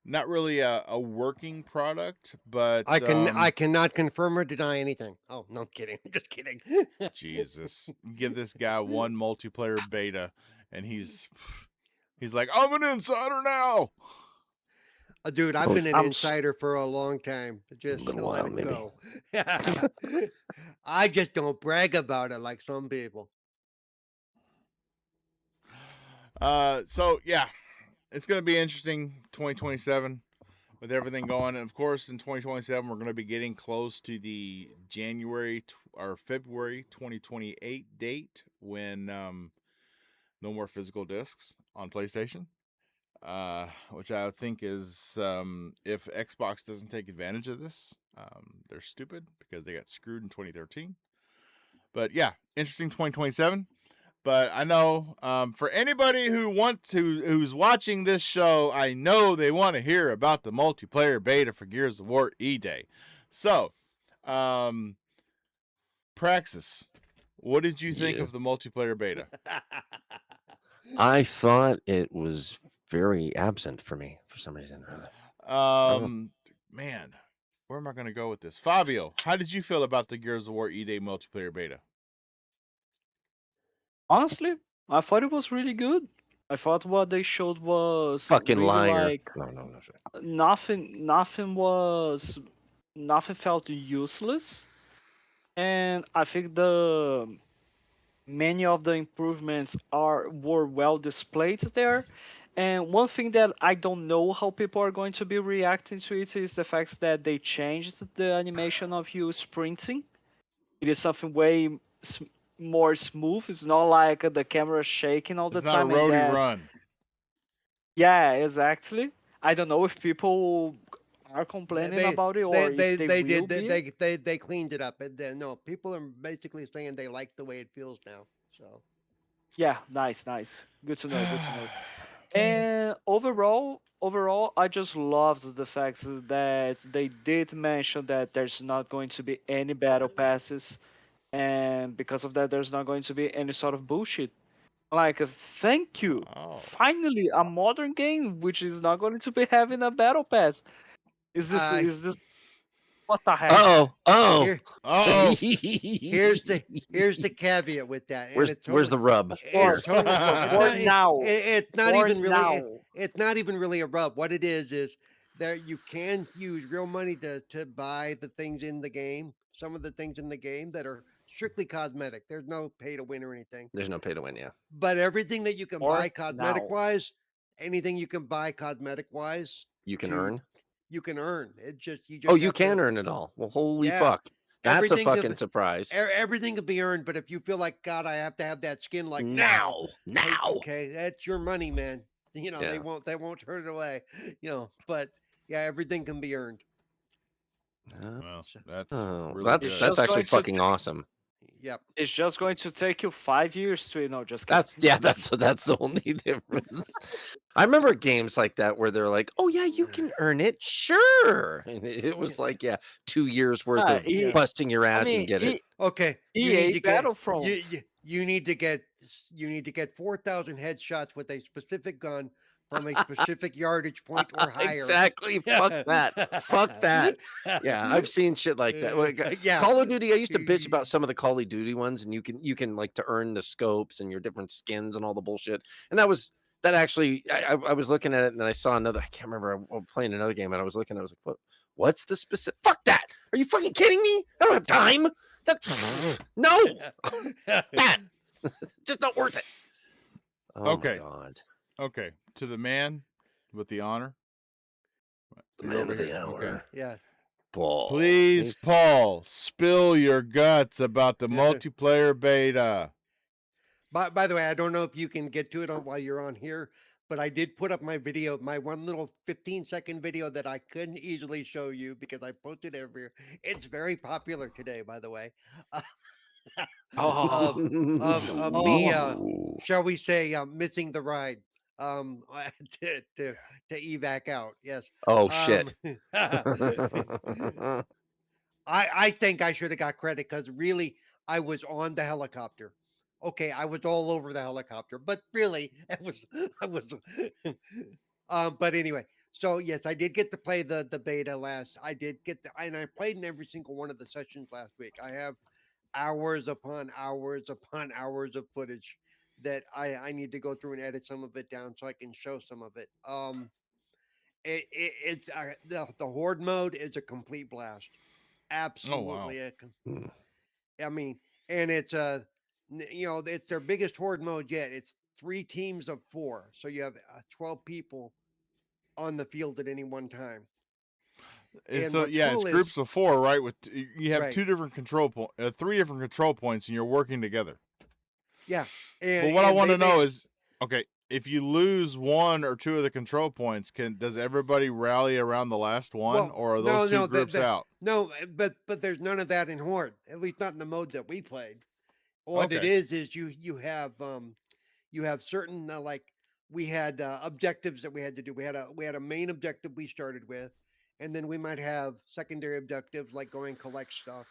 not really a working product, but I cannot confirm or deny anything. Oh, no, I'm kidding. Just kidding. Jesus, give this guy one multiplayer beta, and he's like, I'm an insider now. Dude, I've been an insider for a long time. Just little while, let it go. I just don't brag about it like some people. So yeah, it's gonna be interesting 2027 with everything going, and of course in 2027 we're gonna be getting close to the January or February 2028 date when no more physical discs on PlayStation. Which I think is if Xbox doesn't take advantage of this, they're stupid because they got screwed in 2013. But yeah, interesting 2027. But I know for anybody who's watching this show, I know they want to hear about the multiplayer beta for Gears of War E-Day. So, Praxis, what did you think of the multiplayer beta? I thought it was very absent for me for some reason. Man, where am I going to go with this? Fabio, how did you feel about the Gears of War E-Day multiplayer beta? Honestly, I thought it was really good. I thought what they showed was Fucking really liar. like No. nothing felt useless. And I think many of the improvements were well displayed there. And one thing that I don't know how people are going to be reacting to it is the fact that they changed the animation of you sprinting. It is something way more smooth. It's not like the camera shaking all the time. It's not a roadie run. Yeah, exactly. I don't know if people are complaining about it or if they cleaned it up. No, people are basically saying they like the way it feels now. So yeah, nice. Good to know. And overall, overall, I just love the fact that they did mention that there's not going to be any battle passes, and because of that, there's not going to be any sort of bullshit. Like, thank you. Oh. Finally, a modern game which is not going to be having a battle pass. Uh, Is this what the heck? Oh. here, Oh. here's the caveat with that, and it's Where's the rub? Of It's course, totally. It's for not. now. It's not For even really. now. It's not even really a rub. What it is that you can use real money to buy the things in the game. Some of the things in the game that are strictly cosmetic. There's no pay to win or anything. There's no pay to win, yeah. But everything that you can For buy cosmetic now. wise, anything you can buy cosmetic wise, You can to earn. you can earn. It just you Oh, just you have can to. earn it all. Well, holy Yeah. fuck. That's a Everything can fucking be- surprise. Everything can be earned, but if you feel like God, I have to have that skin like Now. okay, that's your money, man. You know, Yeah. they won't turn it away. You know, but yeah, everything can be earned. Well, that's Oh, really that's good. It's that's just actually going to fucking take- awesome. Yep. It's just going to take you 5 years to, just get. That's the only difference. I remember games like that where they're like, "Oh yeah, you can earn it, sure." And it was like, 2 years worth of Yeah. busting your ass mean, and get it. Okay, you EA need to get Battlefront. you need to get 4,000 headshots with a specific gun from a specific yardage point or higher. Exactly. Fuck that. Fuck that. Yeah, I've seen shit like that. Like, Yeah. Call of Duty. I used to bitch about some of the Call of Duty ones, and you can like to earn the scopes and your different skins and all the bullshit. And that actually, I was looking at it and then I saw another. I can't remember. I was playing another game and I was looking. I was like, what's the specific? Fuck that. Are you fucking kidding me? I don't have time. No. That just not worth it. Oh Okay. my god. Okay, to the man with the honor. The You're man over of the here. Okay. hour. Yeah. Paul. Please, Paul, spill your guts about the multiplayer beta. By the way, I don't know if you can get to it while you're on here, but I did put up my video, my one little 15-second video that I couldn't easily show you because I posted it everywhere. It's very popular today, by the way. Oh. Of me, shall we say, missing the ride to evac out. Yes. Oh shit. I think I should have got credit because really I was on the helicopter. Okay, I was all over the helicopter, but really it was I was but anyway, so yes, I did get to play the beta last. I did get and I played in every single one of the sessions last week. I have hours upon hours upon hours of footage that I need to go through and edit some of it down so I can show some of it. It's the horde mode is a complete blast. Absolutely. I mean, and it's it's their biggest horde mode yet. It's 3 teams of 4, so you have 12 people on the field at any one time. And so it's groups of 4, right? With you have Right. 3 different control points, and you're working together. Yeah. But what I want to know is, okay, if you lose 1 or 2 of the control points, does everybody rally around the last one, or are those two groups out? No, but there's none of that in Horde. At least not in the mode that we played. What it is you have certain like we had objectives that we had to do. We had a main objective we started with, and then we might have secondary objectives like go and collect stuff.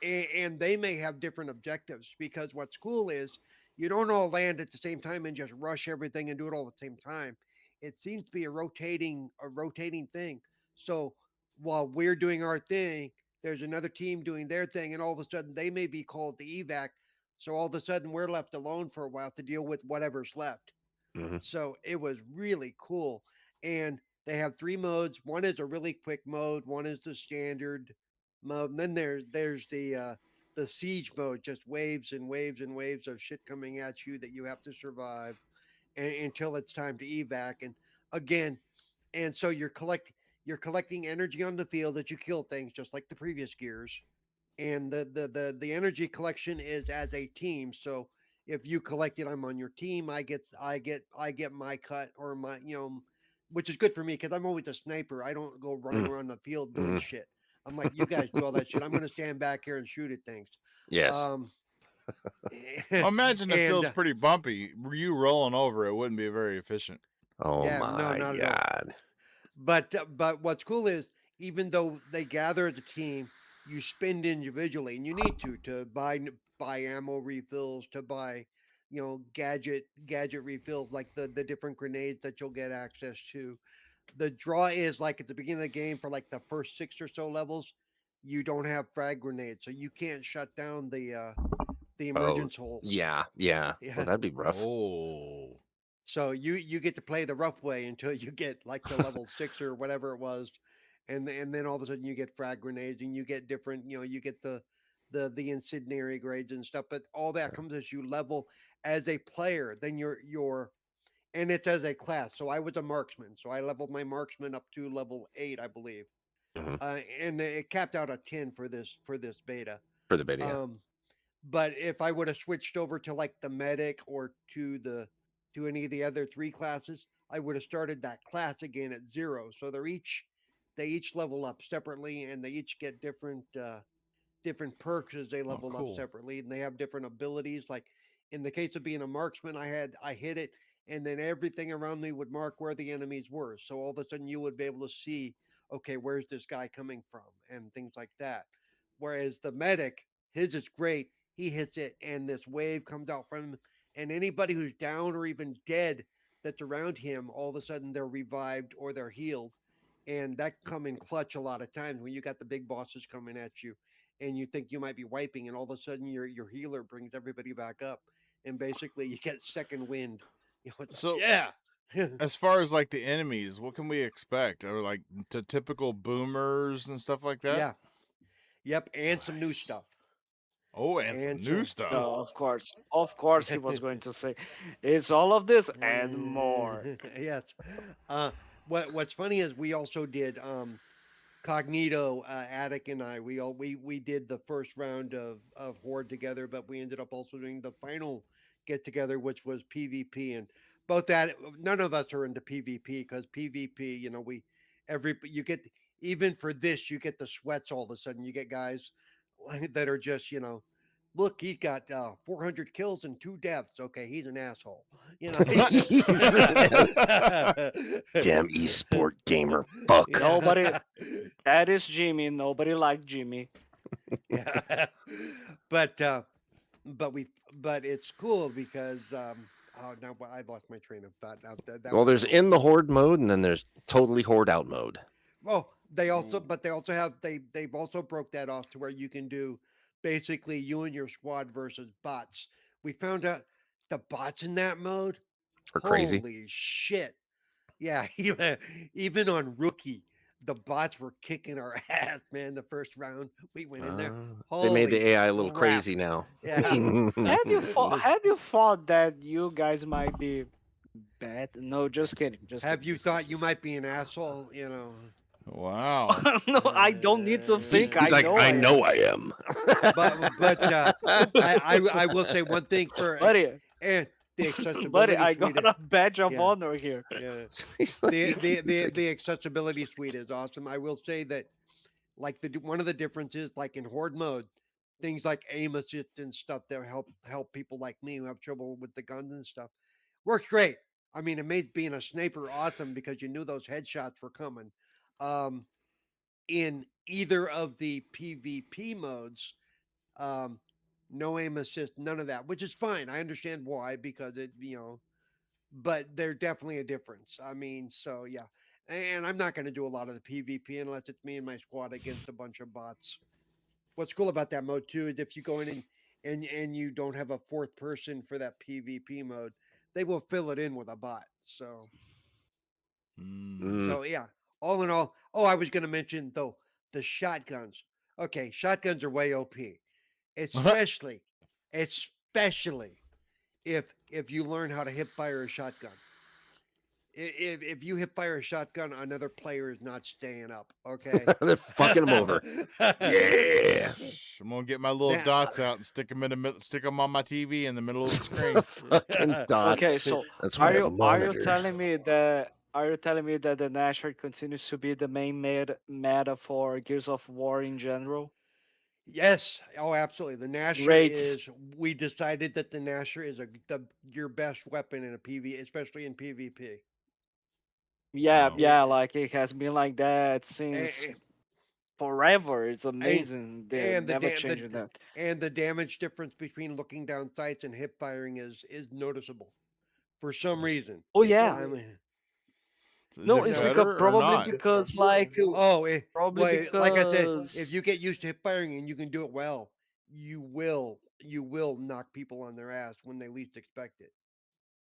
And they may have different objectives because what's cool is you don't all land at the same time and just rush everything and do it all at the same time. It seems to be a rotating thing. So while we're doing our thing, there's another team doing their thing, and all of a sudden they may be called to evac. So all of a sudden we're left alone for a while to deal with whatever's left. Mhm. So it was really cool. And they have 3 modes. One is a really quick mode, one is the standard mode, and then there's the siege mode, just waves and waves and waves of shit coming at you that you have to survive until it's time to evac. And again, and so you're collecting energy on the field that you kill things just like the previous gears. And the energy collection is as a team. So if you collect it, I'm on your team. I get my cut or my which is good for me because I'm always a sniper. I don't go running around the field doing shit. I'm like, you guys do all that shit. I'm gonna stand back here and shoot at things. Yes. Well, imagine the field's pretty bumpy. You rolling over, it wouldn't be very efficient. Oh Yeah, no, my not at all. god. But what's cool is even though they gather as a team, you spend individually, and you need to buy ammo refills, to buy gadget refills like the different grenades that you'll get access to. The draw is like at the beginning of the game for like the first six or so levels, you don't have frag grenades, so you can't shut down the Oh, emergence holes. yeah, yeah. Well, Yeah. that'd be rough. Oh. So you get to play the rough way until you get like to level six or whatever it was, and then all of a sudden you get frag grenades and you get different, you get the incendiary grades and stuff. But all that Yeah. comes as you level as a player. Then you're and it's as a class. So I was a marksman, so I leveled my marksman up to level 8, I believe, Mhm. and it capped out at 10 for this beta. For the beta, yeah. Um, but if I would have switched over to like the medic or to any of the other three classes, I would have started that class again at 0. So they each level up separately, and they each get different perks as they Oh, level up cool. separately, and they have different abilities. Like in the case of being a marksman, I hit it, and then everything around me would mark where the enemies were. So all of a sudden, you would be able to see, okay, where's this guy coming from, and things like that. Whereas the medic, his is great. He hits it, and this wave comes out from him, and anybody who's down or even dead that's around him, all of a sudden they're revived or they're healed, and that come in clutch a lot of times when you got the big bosses coming at you and you think you might be wiping, and all of a sudden your healer brings everybody back up, and basically you get second wind. It's like, So, yeah, as far as like the enemies, what can we expect? Are like the typical boomers and stuff like that? yeah, yep, and some new Nice. stuff, Oh, and and some new so stuff. No, of course, he was going to say, "It's all of this and more." yes. Uh, what's funny is we also did Cognito, Attic, and I, we did the first round of Horde together, but we ended up also doing the final get together, which was PvP. And both that none of us are into PvP because PvP, every you get even for this you get the sweats all of a sudden. You get guys that are just look, he got 400 kills and 2 deaths. Okay, he's an asshole. Damn esport gamer. Fuck. Nobody. Yeah. That is Jimmy. Nobody liked Jimmy. Yeah. but but it's cool because oh now I lost my train of thought. Now that Well, was there's cool. in the horde mode, and then there's totally horde out mode. Well, they also have they've also broke that off to where you can do basically you and your squad versus bots. We found out the bots in that mode. Or crazy. Holy shit. Yeah, even on rookie, the bots were kicking our ass, man. The first round we went in there. They made Holy the AI a little crap. crazy now. Yeah. Have you thought that you guys might be bad? No, just kidding. Just Have kidding. you Just kidding. thought you might be an asshole? Wow. No, I don't need to think. He's I like, know I I know am. I am. but I will say one thing for Buddy, and the buddy, accessibility I suite. got a badge of Yeah, honor here. yeah. He's like, The accessibility suite is awesome. I will say that like one of the differences, like in horde mode, things like aim assist and stuff that help people like me who have trouble with the guns and stuff works great. I mean, it made being a sniper awesome because you knew those headshots were coming. Um, in either of the PvP modes, um, no aim assist, none of that, which is fine. I understand why because but they're definitely a difference. I mean, so yeah. And I'm not going to do a lot of the PvP unless it's me and my squad against a bunch of bots. What's cool about that mode too is if you go in and you don't have a fourth person for that PvP mode, they will fill it in with a bot. So Mm. Mm. so yeah. All in all, oh, I was going to mention though the shotguns. Okay, shotguns are way OP, especially especially if you learn how to hip fire a shotgun. If you hip fire a shotgun, another player is not staying up. Okay. They're fucking him over. Yeah. I'm gonna get my little Now, dots out and stick them in the middle, stick them on my TV in the middle of the screen. Fucking dots. Okay, so That's why I have a are you monitor. telling me that the Nashor continues to be the main meta for Gears of War in general? yes. Oh, absolutely. The Nasher Rates. is. We decided that the Nasher is your best weapon in a PV, especially in PvP. Yeah, Wow. yeah, like it has been like that since and, forever. It's and, amazing. They're and the, never da- changing the that. and the damage difference between looking down sights and hip firing is noticeable for some reason. Oh yeah. I mean, Is No, it it's no, because better or probably not? because like oh, probably well, like I said, if because you get used to hip firing and you can do it well, you will knock people on their ass when they least expect it.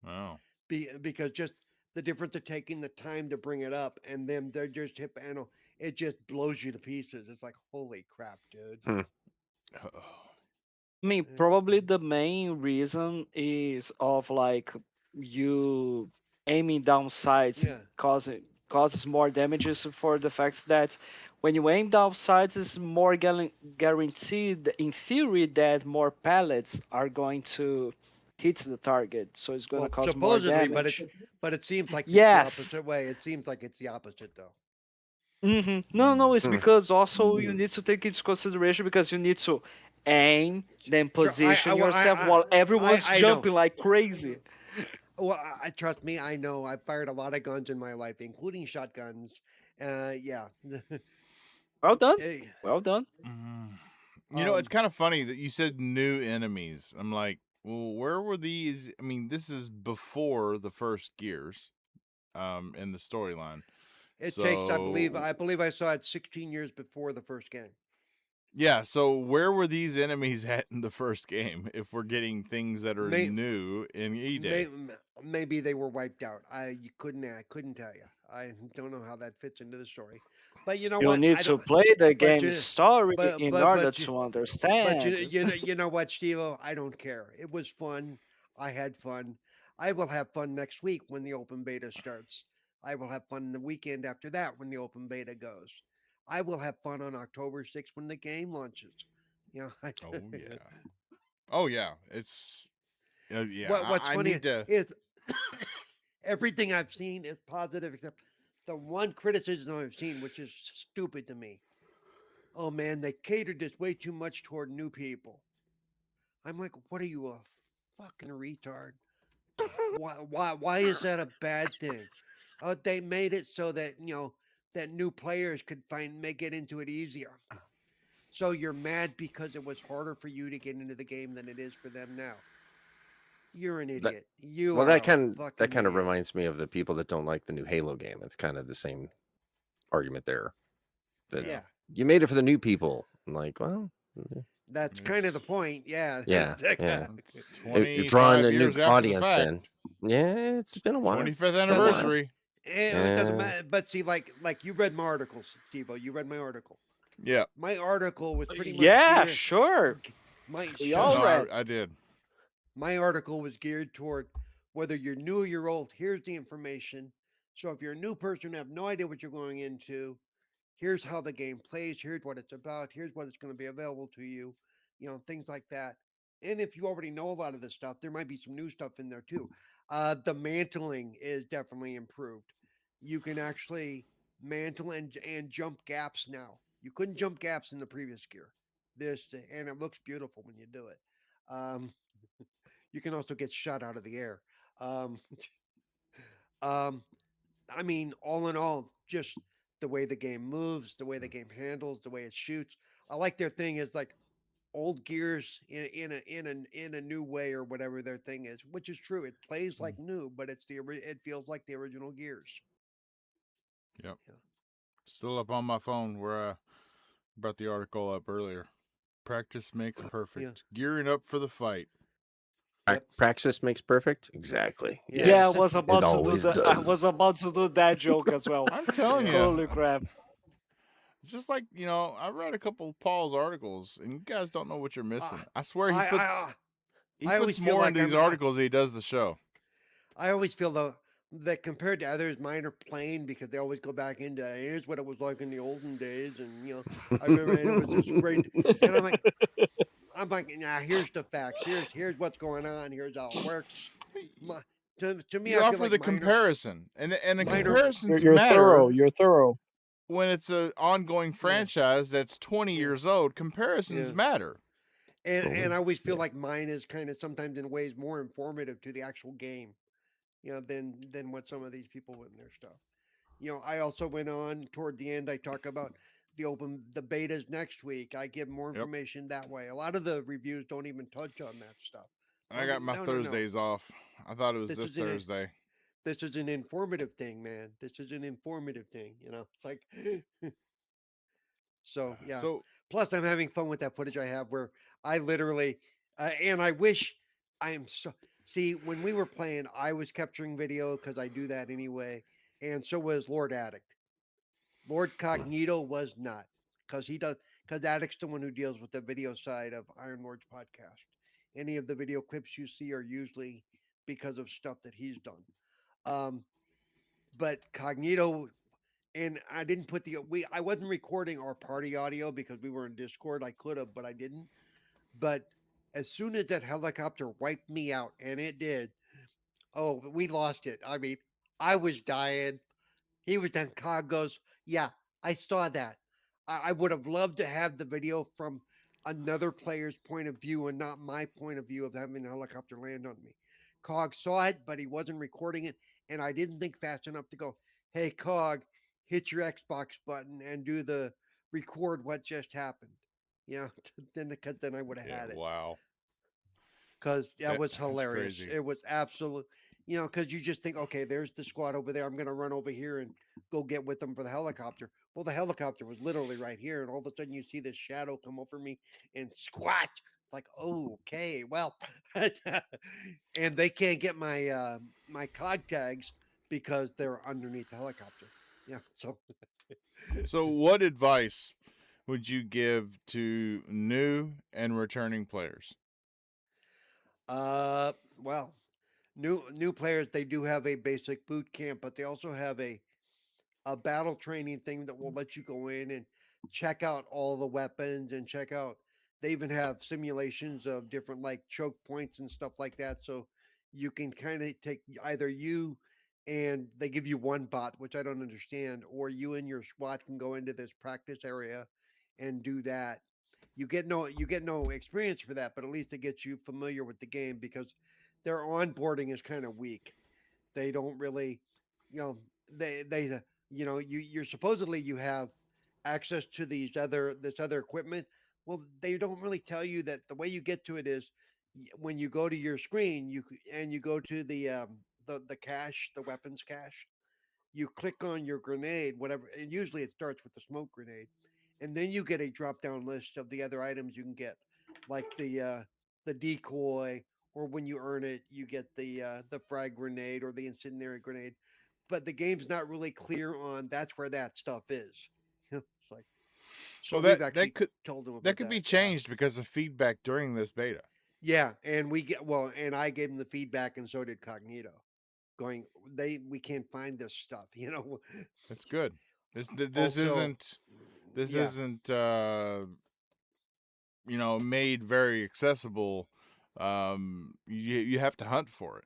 Wow. Because just the difference of taking the time to bring it up and then they're just hip panel, it just blows you to pieces. It's like holy crap, dude. Hmm. I mean, Uh, probably the main reason is of like you aiming down sights Yeah. causes more damages for the fact that when you aim down sights, it's more guaranteed in theory that more pellets are going to hit the target, so it's going to Well, cause more supposedly, but damage. it seems like it's the Yes. opposite way. It seems like it's the opposite though. No, no, it's Hmm. because also you need to take into consideration because you need to aim, then Sure, position yourself while everyone's I know. jumping like crazy. Well, trust me, I know. I've fired a lot of guns in my life, including shotguns. Yeah. Well done. Eh, Well done. Mm. It's um, kind of funny that you said new enemies. I'm like, well, where were these? I mean, this is before the first Gears, in the storyline. it takes, So I believe I saw it 16 years before the first game. yeah, so where were these enemies at in the first game if we're getting things that are May, new in may, E-Day? maybe they were wiped out. I couldn't tell you. I don't know how that fits into the story. But you know You what? need I to don't. play the But game story but in but order but you, to but understand. you know what, Steve? I don't care. It was fun. I had fun. I will have fun next week when the open beta starts. I will have fun the weekend after that when the open beta goes. I will have fun on October 6th when the game launches. You know, Oh yeah. Oh yeah. It's yeah. what's I funny need to. is everything I've seen is positive except the one criticism I've seen, which is stupid to me. Oh man, they catered this way too much toward new people. I'm like, what are you, a fucking retard? Why is that a bad thing? They made it so that that new players could make it into it easier. So you're mad because it was harder for you to get into the game than it is for them now. You're an That idiot. You well, are that a kind that fucking kind of idiot. reminds me of the people that don't like the new Halo game. It's kind of the same argument there. That Yeah. Yeah, you made it for the new people. I'm like, well, that's kind of the It's point. Yeah, yeah, yeah. it's You're drawing 25 a new years after the audience fact. in. Yeah, it's been a while. 25th It's been a while. anniversary. it doesn't Yeah. matter. But see, like you read my articles, Steve. You read my article. Yeah. My article was pretty much Yeah, geared. sure. My We shut all No, up. read. I did. My article was geared toward whether you're new or you're old. Here's the information. So if you're a new person, have no idea what you're going into, here's how the game plays. Here's what it's about. Here's what it's going to be available to you. Things like that. And if you already know a lot of this stuff, there might be some new stuff in there too. The mantling is definitely improved. You can actually mantle and jump gaps now. You couldn't jump gaps in the previous gear. And it looks beautiful when you do it. Um, you can also get shot out of the air. Um, um, I mean, all in all, just the way the game moves, the way the game handles, the way it shoots. I like their thing is like old gears in a new way or whatever their thing is, which is true. It plays Mm. like new, but it feels like the original gears. Yep. Yeah. Still up on my phone where I brought the article up earlier. Practice makes Yeah. perfect. Gearing up for the fight. Yep. Praxis makes perfect. Exactly. Yeah, I Yes. Yes, was it about to do always the I was does. about to do that joke as well. I'm telling Yeah. you. Holy crap. It's just like, I read a couple of Paul's articles and you guys don't know what you're missing. Uh, I swear I he I always puts feel more in like these articles than he does the show. I always feel though that compared to others, mine are plain because they always go back into here's what it was like in the olden days, and I remember and it was just great. And I'm like, nah, here's the facts. Here's what's going on. Here's how it works. My, to me, You I feel offer like the comparison, and the mine are comparisons You're thorough. matter You're thorough. when it's an ongoing yeah, franchise that's 20 yeah, years old. Comparisons yeah. matter. And Oh, I always feel yeah. like mine is kind of sometimes in ways more informative to the actual game, than what some of these people put in their stuff. I also went on toward the end. I talk about the betas next week. I give more Yep. information that way. A lot of the reviews don't even touch on that stuff. I Well, got my no, no, no. Thursdays off. I thought it was This this is an Thursday. this is an informative thing, man. This is an informative thing. It's like so. Yeah. So Plus, I'm having fun with that footage I have where I literally, and I wish I am so. See, when we were playing, I was capturing video because I do that anyway, and so was Lord Addict. Lord Cognito was not because he does because Addict's the one who deals with the video side of Iron Lord's podcast. Any of the video clips you see are usually because of stuff that he's done. Um, but Cognito and I didn't put I wasn't recording our party audio because we were in Discord. I could have, but I didn't. But as soon as that helicopter wiped me out, and it did, oh, we lost it. I mean, I was dying. He was done. Cog goes, yeah, I saw that. I would have loved to have the video from another player's point of view and not my point of view of having a helicopter land on me. Cog saw it, but he wasn't recording it, and I didn't think fast enough to go, hey, Cog, hit your Xbox button and do the record what just happened. Then I would have yeah, had it wow. because that was That's hilarious. crazy. It was absolute, because you just think, okay, there's the squad over there. I'm going to run over here and go get with them for the helicopter. Well, the helicopter was literally right here, and all of a sudden you see this shadow come over me and squat. It's like, oh, okay, well, and they can't get my cog tags because they're underneath the helicopter. Yeah, so So what advice would you give to new and returning players? well, new players, they do have a basic boot camp, but they also have a battle training thing that will let you go in and check out all the weapons and check out. They even have simulations of different like choke points and stuff like that, so you can kind of take either you and they give you one bot, which I don't understand, or you and your squad can go into this practice area and do that. You get no experience for that, but at least it gets you familiar with the game because their onboarding is kind of weak. They don't really, you know, they you're supposedly you have access to this other equipment. Well, they don't really tell you that the way you get to it is when you go to your screen, and you go to the cache, the weapons cache. You click on your grenade, whatever, and usually it starts with the smoke grenade, and then you get a drop down list of the other items you can get, like the decoy, or when you earn it, you get the frag grenade or the incendiary grenade. But the game's not really clear on that's where that stuff is. It's like so Well, we've that actually that could told them that about could that. be Yeah, changed because of feedback during this beta. yeah, and and I gave them the feedback, and so did Cognito. Going, we can't find this stuff. That's good. This Also, isn't this yeah, isn't made very accessible. You have to hunt for it.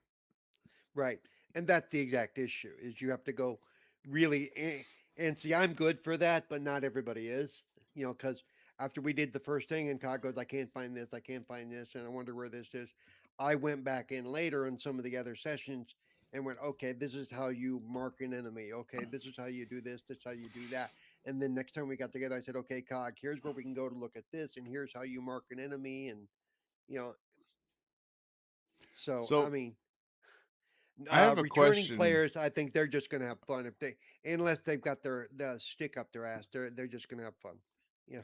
right. And that's the exact issue is you have to go really and see I'm good for that, but not everybody is. Because after we did the first thing and Todd goes, I can't find this, and I wonder where this is. I went back in later in some of the other sessions and went, okay, this is how you mark an enemy. Okay, this is how you do this is how you do that. And then next time we got together, I said, okay, Cog, here's where we can go to look at this, and here's how you mark an enemy, and you know, so I So mean, I have a returning question. players, I think they're just going to have fun if they, unless they've got the stick up their ass. They're just going to have fun. Yeah.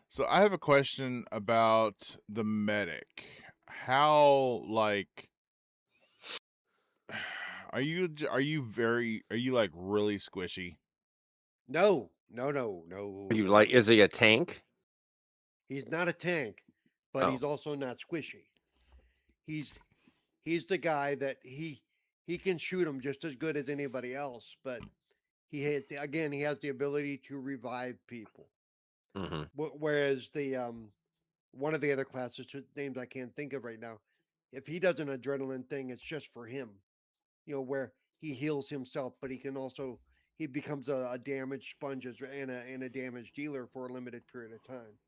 So I have a question about the medic. How are you like really squishy? No, no, no, Are no, you no. like, is he a tank? He's not a tank, but Oh, he's also not squishy. He's he's the guy that he can shoot him just as good as anybody else, but he has the ability to revive people. hmm Whereas the one of the other classes whose names I can't think of right now, if he does an adrenaline thing, it's just for him. Where he heals himself, but he becomes a damage sponge and a damage dealer for a limited period of time.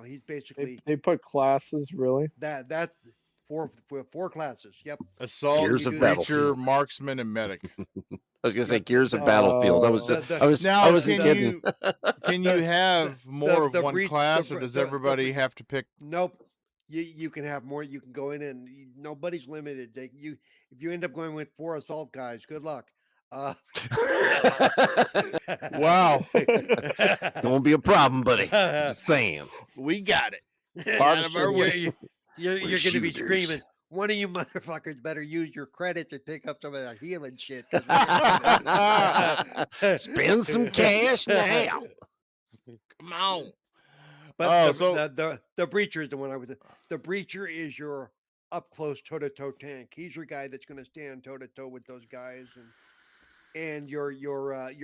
He's They basically they put classes really. that. That's Four classes. Yep. Assault, Gears you of do that. breacher, Battlefield. marksman, and medic. I was gonna say Yep. Gears of Battlefield. I was, Oh. Now, I wasn't can kidding. you have more of the one breach- class, the or bre- does the- the everybody bre- have to pick? Nope. You can have more. You can go in and nobody's limited. If you end up going with 4 assault guys, good luck. Wow. Don't be a problem, buddy. Just saying. We got it. Lot Out of of our way. You're We're going to be shooters. screaming. One of you motherfuckers better use your credits and pick up some of that healing shit. 'Cause we're gonna- Spend some cash now. Come on. But Oh, the breacher is the one I was. The breacher is your up close toe to toe tank. He's your guy that's going to stand toe to toe with those guys, and your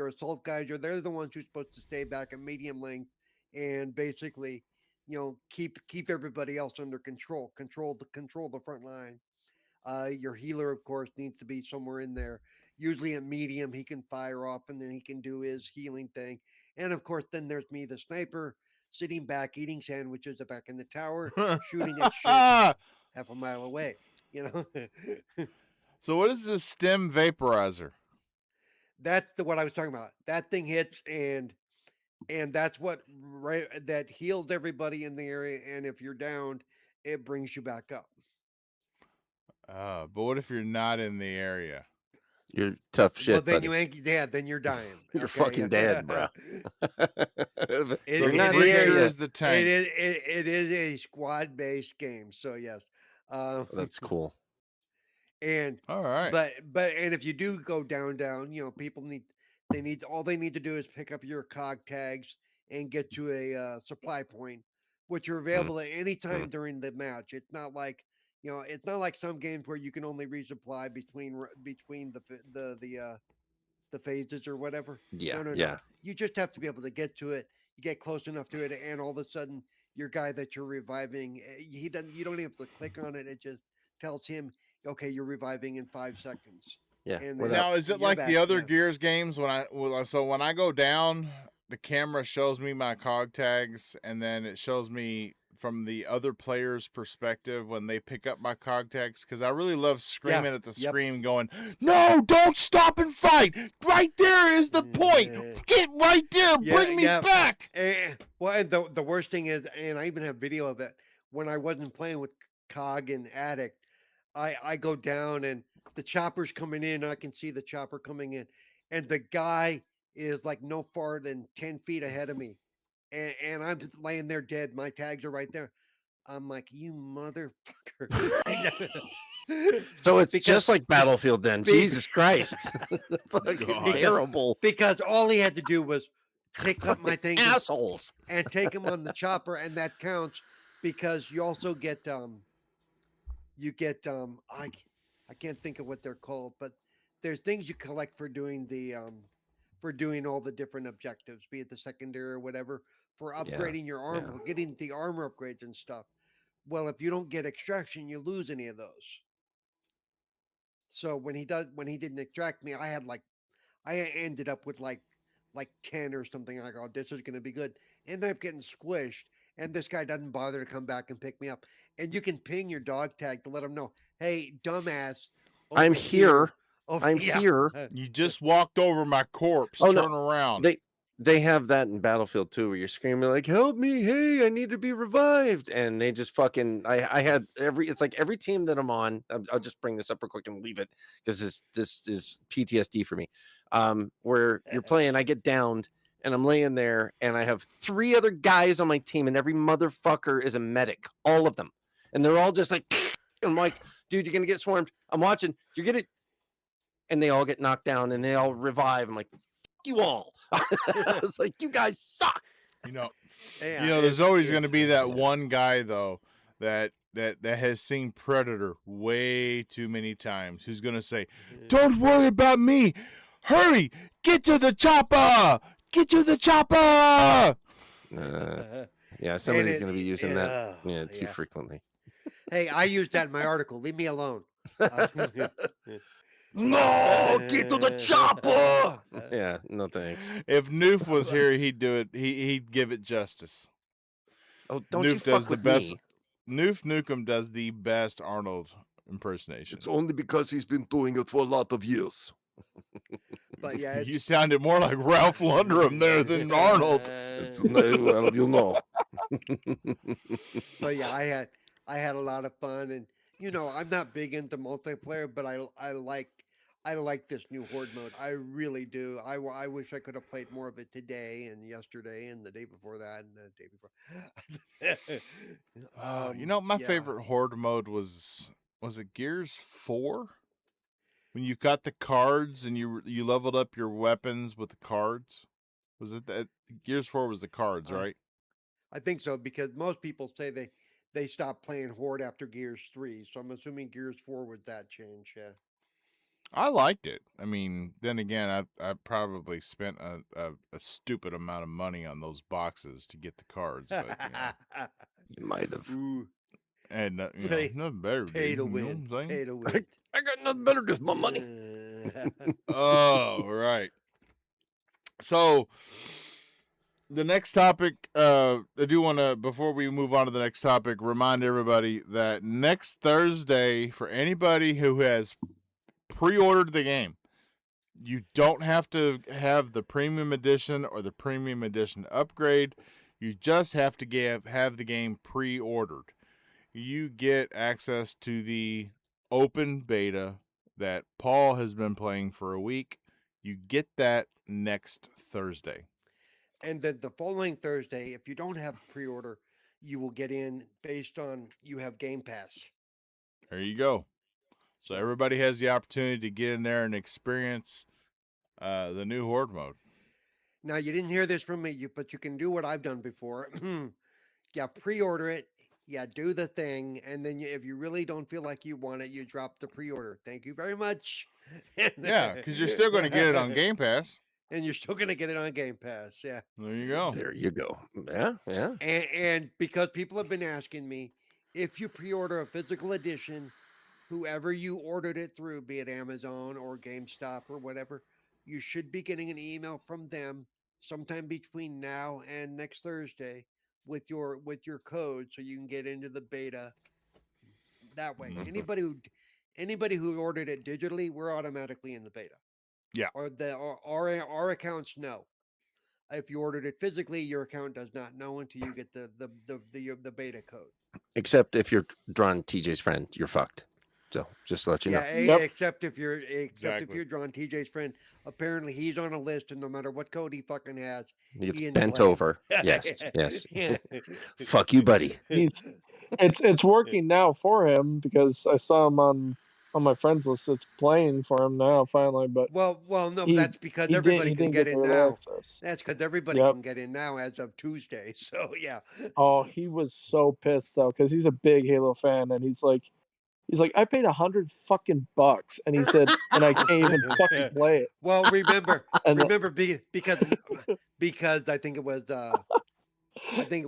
assault guys are they're the ones who're supposed to stay back at medium length and basically, keep everybody else under control the front line. Your healer, of course, needs to be somewhere in there. Usually at medium, he can fire off and then he can do his healing thing. And of course, then there's me, the sniper, sitting back, eating sandwiches back in the tower, shooting at shit half a mile away. So what is this stem vaporizer? That's what I was talking about. That thing hits and that's what that heals everybody in the area. And if you're downed, it brings you back up. But what if you're not in the area? You're tough shit, Well, then buddy. you ain't dead. Then you're dying. You're okay? fucking dead, bro. It- You're it not is in a- there Where yet. is the tank? It is a squad based game. So yes. That's cool. And All right. but and if you do go down, people all they need to do is pick up your cog tags and get to a supply point, which are available at any time during the match. It's not like it's not like some games where you can only resupply between the phases or whatever. Yeah, No. yeah. You just have to be able to get to it. You get close enough to it, and all of a sudden, your guy that you're reviving, he doesn't. You don't even have to click on it. It just tells him, okay, you're reviving in 5 seconds. Yeah. And Without- then- Now, is it you're like back, the other yeah. Gears games when I go down, the camera shows me my cog tags, and then it shows me from the other player's perspective when they pick up my cog tags? Because I really love screaming at the Yep. screen, going, "No, don't stop and fight! Right there is the point. Get right there. Bring me back." Well, and the worst thing is, and I even have video of it, when I wasn't playing with COG and Addict, I go down and the chopper's coming in. I can see the chopper coming in, and the guy is like no farther than 10 feet ahead of me. And I'm just laying there dead. My tags are right there. I'm like, you motherfucker. So it's Because- just like Battlefield then. Be- Jesus Christ. Fucking God. terrible. Because all he had to do was pick up my things Assholes. and take them on the chopper, and that counts because you also get I can't think of what they're called, but there's things you collect for doing all the different objectives, be it the secondary or whatever, for upgrading your armor, getting the armor upgrades and stuff. Well, if you don't get extraction, you lose any of those. So when he didn't extract me, I ended up with like 10 or something. I go, this is going to be good. Ended up getting squished, and this guy doesn't bother to come back and pick me up. And you can ping your dog tag to let him know, hey, dumbass, I'm over here. over- I'm yeah. here. You just walked over my corpse. Oh, no. Turn around. They have that in Battlefield too, where you're screaming like, "Help me! Hey, I need to be revived!" And they just fucking. I had it's like every team that I'm on. I'll just bring this up real quick and leave it because this is PTSD for me. Where you're playing, I get downed and I'm laying there, and I have 3 other guys on my team, and every motherfucker is a medic, all of them, and they're all just like, and I'm like, dude, you're gonna get swarmed. I'm watching. You're gonna, and they all get knocked down, and they all revive. I'm like, fuck you all. I was like, you guys suck. Yeah, There's always going to it's- be that one guy though that has seen Predator way too many times who's going to say, "Don't worry about me. Hurry, get to the chopper. Get to the chopper." Yeah, somebody's it- going to be using that. yeah, Too yeah. frequently. Hey, I used that in my article. Leave me alone. No, get to the chopper. Yeah, no thanks. If Noof was here, he'd do it. He'd give it justice. Oh, don't you Noof fuck does the with best. me. Noof Nukem does the best Arnold impersonation. It's only because he's been doing it for a lot of years. But yeah, You it's sounded more like Ralph Lundgren there than Arnold. Well, you know. But yeah, I had a lot of fun, and I'm not big into multiplayer, but I like this new horde mode. I really do. I wish I could have played more of it today and yesterday and the day before that and the day before. My Yeah. favorite horde mode was it Gears 4? When you got the cards and you leveled up your weapons with the cards. Was it that Gears 4 was the cards, I right? I think so because most people say they stopped playing horde after Gears 3, so I'm assuming Gears 4 was that change. Yeah. I liked it. I mean, then again, I probably spent a stupid amount of money on those boxes to get the cards, but You might have. Ooh, and pay, nothing better, pay dude. to You know win. what I'm saying? Pay to win. I got nothing better with my money. Oh, right. So the next topic, I do want to, before we move on to the next topic, remind everybody that next Thursday, for anybody who has pre-ordered the game, you don't have to have the premium edition or the premium edition upgrade. You just have to have the game pre-ordered. You get access to the open beta that Paul has been playing for a week. You get that next Thursday. And then the following Thursday, if you don't have pre-order, you will get in based on you have Game Pass. There you go. So everybody has the opportunity to get in there and experience the new horde mode. Now you didn't hear this from me, but you can do what I've done before. Yeah, pre-order it. Yeah, do the thing, and then if you really don't feel like you want it, you drop the pre-order. Thank you very much. Yeah, because you're still going to get it on Game Pass. And you're still going to get it on Game Pass. Yeah. There you go. There you go. Yeah, yeah. And because people have been asking me, if you pre-order a physical edition, whoever you ordered it through, be it Amazon or GameStop or whatever, you should be getting an email from them sometime between now and next Thursday with your code so you can get into the beta that way. Mhm. Anybody who ordered it digitally, we're automatically in the beta. Yeah. Or our accounts know. If you ordered it physically, your account does not know until you get the beta code. Except if you're drawn TJ's friend, you're fucked. So just to let you know. Yeah, except if you're Exactly. drawn TJ's friend, apparently he's on a list, and no matter what code he fucking has, He gets he in bent play. over. Yes, yes. Yeah. Fuck you, buddy. It's working now for him because I saw him on my friends list. It's playing for him now finally, but Well, no, he- that's because he everybody didn't can get the in early now. access. That's because everybody Yep. can get in now as of Tuesday. So yeah. Oh, he was so pissed though because he's a big Halo fan, and he's like, I paid $100 fucking bucks, and he said, and I can't even fucking play it. Well, remember, And because I think it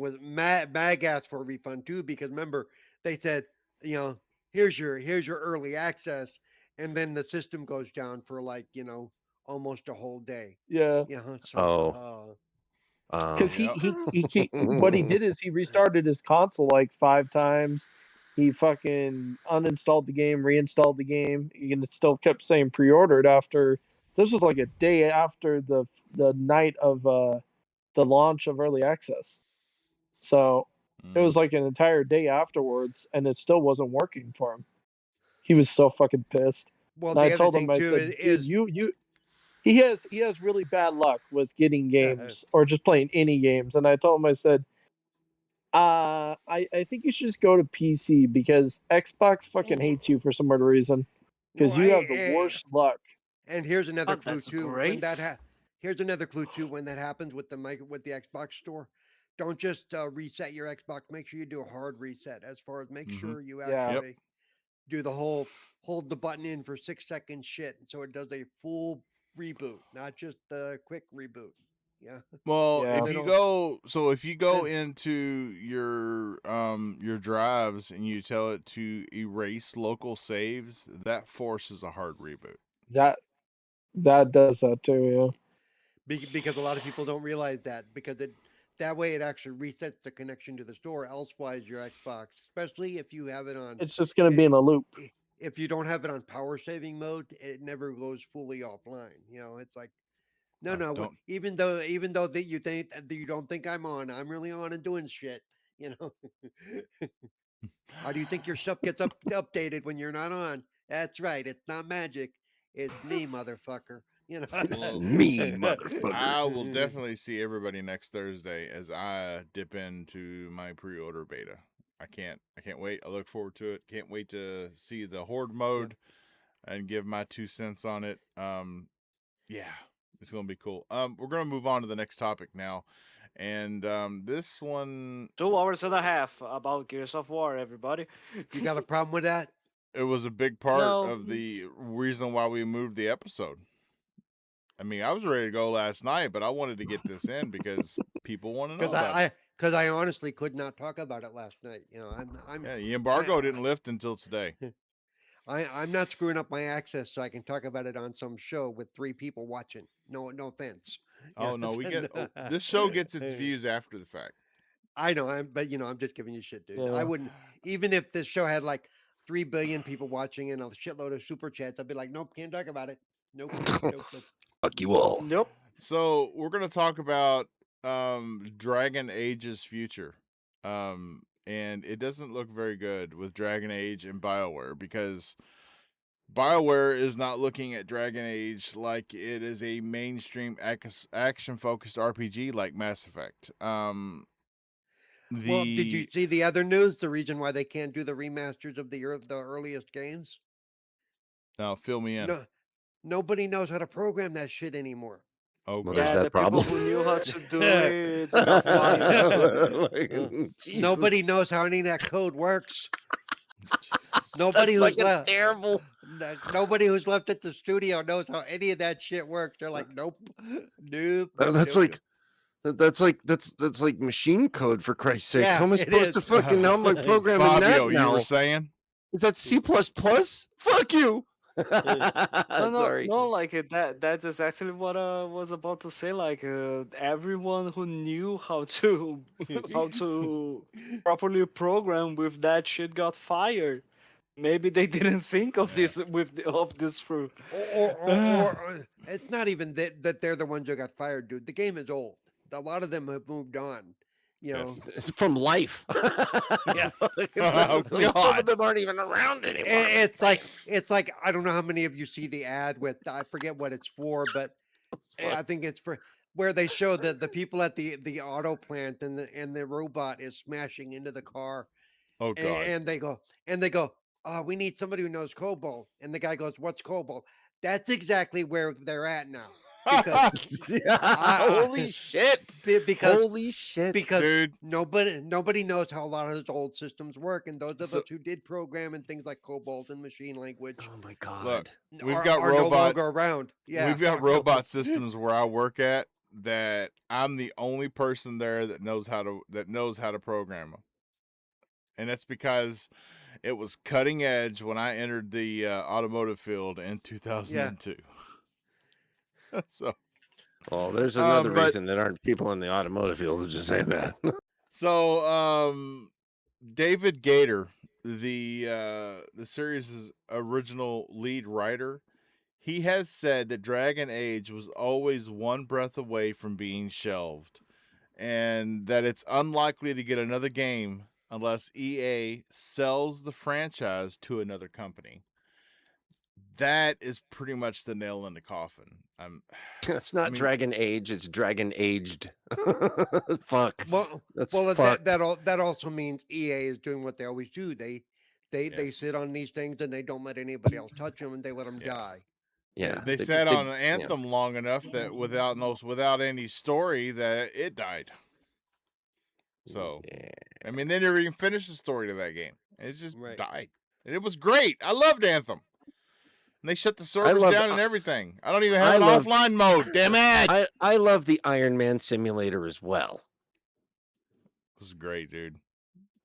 was Mag asked for a refund too, because remember they said, here's your early access, and then the system goes down for like almost a whole day. yeah, So, because Yep. he what he did is he restarted his console like 5 times. He fucking uninstalled the game, reinstalled the game, and it still kept saying pre-ordered after. This was like a day after the night of the launch of early access. So it was like an entire day afterwards, and it still wasn't working for him. He was so fucking pissed. well, And the I other told thing him, I too said, is "Dude, he has really bad luck with getting games or just playing any games." And I told him, I said, I think you should just go to PC because Xbox fucking hates you for some weird reason because well, you have the worst luck. And here's another Oh, clue that's too. great. Here's another clue too. When that happens with the Xbox store, don't just reset your Xbox. Make sure you do a hard reset. As far as make sure you Yeah. actually do the whole hold the button in for 6 seconds shit, so it does a full reboot, not just the quick reboot. Yeah. Well, Yeah. if you go into your drives and you tell it to erase local saves, that forces a hard reboot. That does that too. Yeah. Because a lot of people don't realize that because That way, it actually resets the connection to the store. Elsewise, your Xbox, especially if you have it on, It's just going to be in a loop. if you don't have it on power saving mode, it never goes fully offline. It's like, no, no. Don't. Even though that you think that you don't think I'm on, I'm really on and doing shit. You know. How do you think your stuff gets updated when you're not on? That's right. It's not magic. It's me, motherfucker. It's Well, me, motherfucker. I will definitely see everybody next Thursday as I dip into my pre-order beta. I can't wait. I look forward to it. Can't wait to see the horde mode and give my 2 cents on it. Yeah, it's gonna be cool. We're gonna move on to the next topic now, and this one 2 hours and a half about Gears of War, everybody. You got a problem with that? it was a big part No. of the reason why we moved the episode. I mean, I was ready to go last night, but I wanted to get this in because people want to know about it. Because I honestly could not talk about it last night. Yeah, the embargo didn't lift until today. I'm not screwing up my access so I can talk about it on some show with 3 people watching. No offense. Oh no, this show gets its views after the fact. I know, I'm just giving you shit, dude. Yeah. I wouldn't, even if this show had like 3 billion people watching and a shitload of super chats, I'd be like, nope, can't talk about it. Nope. Fuck you all. Nope. So we're gonna talk about Dragon Age's future. And it doesn't look very good with Dragon Age and BioWare because BioWare is not looking at Dragon Age like it is a mainstream action-focused RPG like Mass Effect. Well, did you see the other news? The reason why they can't do the remasters of the earliest games? Now, fill me in. No, nobody knows how to program that shit anymore. Oh, Well, God. there's Yeah, that the problem. people who knew how to do it got fired. Jesus. Nobody knows how any of that code works. Nobody That's who's fucking left. terrible. Nobody who's left at the studio knows how any of that shit works. They're like, nope, nope. That's nope, like that's like machine code, for Christ's sake. Yeah, How am I it supposed to is. fucking know my programming Fabio, that you now? were saying? Is that C++? Fuck you. No, Sorry. no, like that's exactly what I was about to say. Like everyone who knew how to how to properly program with that shit got fired. Maybe they didn't think of this of this through. Or it's not even that they're the ones who got fired, dude. The game is old. A lot of them have moved on. You know, From life. Yeah. Oh, Some of God. them aren't even around anymore. it's like I don't know how many of you see the ad with, I forget what it's for, but I think it's for where they show the people at the auto plant and the robot is smashing into the car. Oh, God. And they go, oh, we need somebody who knows COBOL. And the guy goes, what's COBOL? That's exactly where they're at now. Because Holy shit. because Holy shit. because Dude, nobody knows how a lot of those old systems work, and those of So- us who did program and things like COBOL and machine language Oh my god. look, we've are, got are no robot. longer around. Yeah, We've got robot systems where I work at that I'm the only person there that knows how to program them, and that's because it was cutting edge when I entered the automotive field in 2002. So, Well, there's another but- reason that aren't people in the automotive field just saying that. David Gator, the series' original lead writer, he has said that Dragon Age was always one breath away from being shelved, and that it's unlikely to get another game unless EA sells the franchise to another company. That is pretty much the nail in the coffin. It's not I mean- Dragon Age, it's Dragon Aged. Fuck. Well, That's well, fucked. that also means EA is doing what they always do. They sit on these things and they don't let anybody else touch them, and they let them Yeah. die. Yeah. They sat on Anthem long enough that without any story that it died. So Yeah. I mean, they never even finished the story to that game. It just Right. died, and it was great. I loved Anthem. And they shut the servers loved- down and everything. I don't even have I an loved- offline mode. Damn it! I love the Iron Man simulator as well. It was great, dude.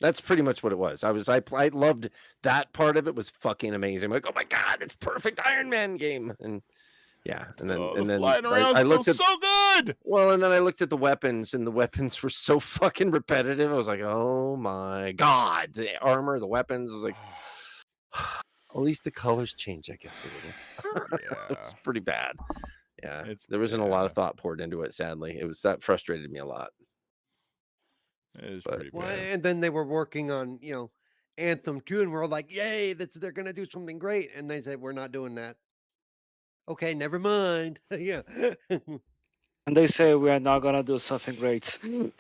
That's pretty much what it was. I loved that part of it. Was fucking amazing. I'm like, oh my god, it's perfect Iron Man game. And Yeah, and The then flying around I feels looked at so good. well, and then I looked at the weapons, and the weapons were so fucking repetitive. I was like, "Oh my god!" The armor, the weapons. I was like, at least the colors change, I guess, a little. Yeah, It's pretty bad. Yeah, it's there wasn't a lot of bad. thought poured into it. Sadly, that frustrated me a lot. It is But pretty Well, bad. and then they were working on, Anthem 2, and we're like, yay, they're gonna do something great. And they said, we're not doing that. Okay, never mind. Yeah. And they say we are not gonna do something great. I mean,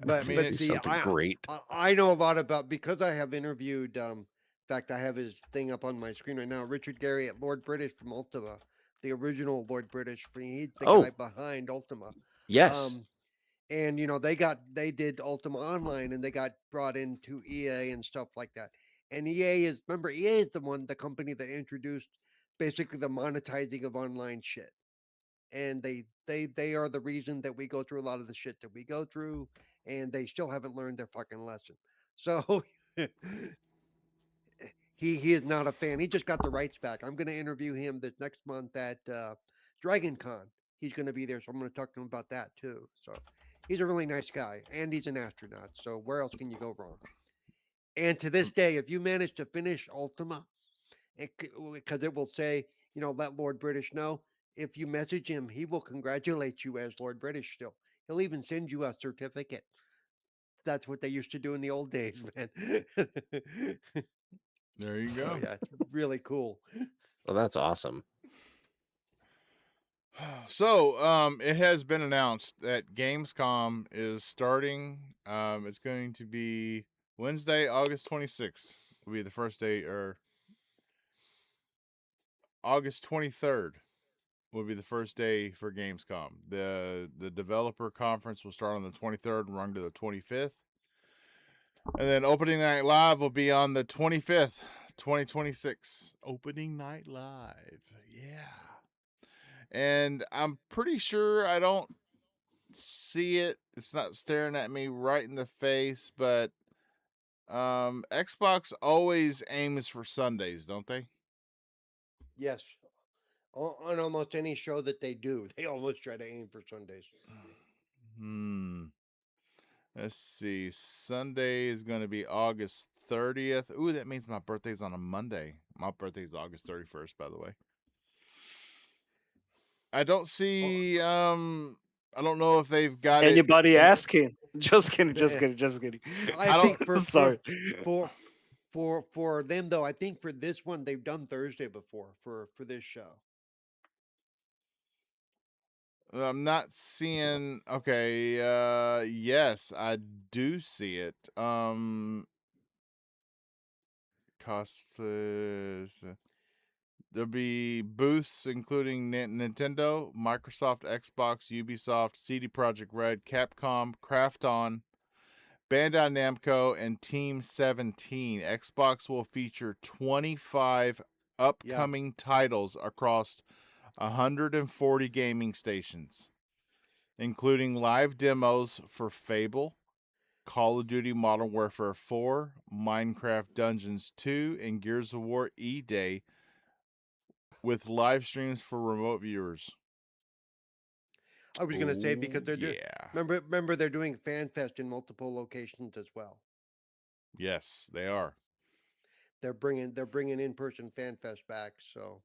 But Do see, something great. I know a lot about, because I have interviewed, in fact, I have his thing up on my screen right now. Richard Gary at Lord British from Ultima, the original Lord British. He's the guy Oh, behind Ultima. yes. Um, and they did Ultima Online, and they got brought into EA and stuff like that. And EA is the company that introduced basically the monetizing of online shit. And they are the reason that we go through a lot of the shit that we go through, and they still haven't learned their fucking lesson. So he is not a fan. He just got the rights back. I'm going to interview him this next month at Dragon Con. He's going to be there, so I'm going to talk to him about that too. So he's a really nice guy, and he's an astronaut. So where else can you go wrong? And to this day, if you manage to finish Ultima, because it will say, let Lord British know. If you message him, he will congratulate you as Lord British still. He'll even send you a certificate. That's what they used to do in the old days, man. there you So go. yeah, it's really cool. Well, that's awesome. So, it has been announced that Gamescom is starting. It's going to be Wednesday, August 26th. Will be the first day, or August 23rd will be the first day for Gamescom. The developer conference will start on the 23rd and run to the 25th. And then opening night live will be on the 25th, 2026. Opening night live. Yeah. And I'm pretty sure I don't see it. It's not staring at me right in the face, but Xbox always aims for Sundays, don't they? Yes, on almost any show that they do, they almost try to aim for Sundays. Hmm. Let's see. Sunday is going to be August 30th. Ooh, that means my birthday's on a Monday. My birthday's August 31st, by the way. I don't see I don't know if they've got it. Anybody asking? Just kidding, just kidding, just kidding. I I think don't Sorry. for them though, I think for this one they've done Thursday before for this show. I'm not seeing. Okay, yes, I do see it. Cosplays. There'll be booths including Nintendo, Microsoft, Xbox, Ubisoft, CD Projekt Red, Capcom, Krafton, Bandai Namco, and Team 17. Xbox will feature 25 Yeah, upcoming titles across 140 gaming stations, including live demos for Fable, Call of Duty Modern Warfare 4, Minecraft Dungeons 2, and Gears of War E-Day, with live streams for remote viewers. I was gonna say, because Oh, they're doing. yeah. Remember, they're doing FanFest in multiple locations as well. Yes, they are. They're bringing in-person FanFest back. So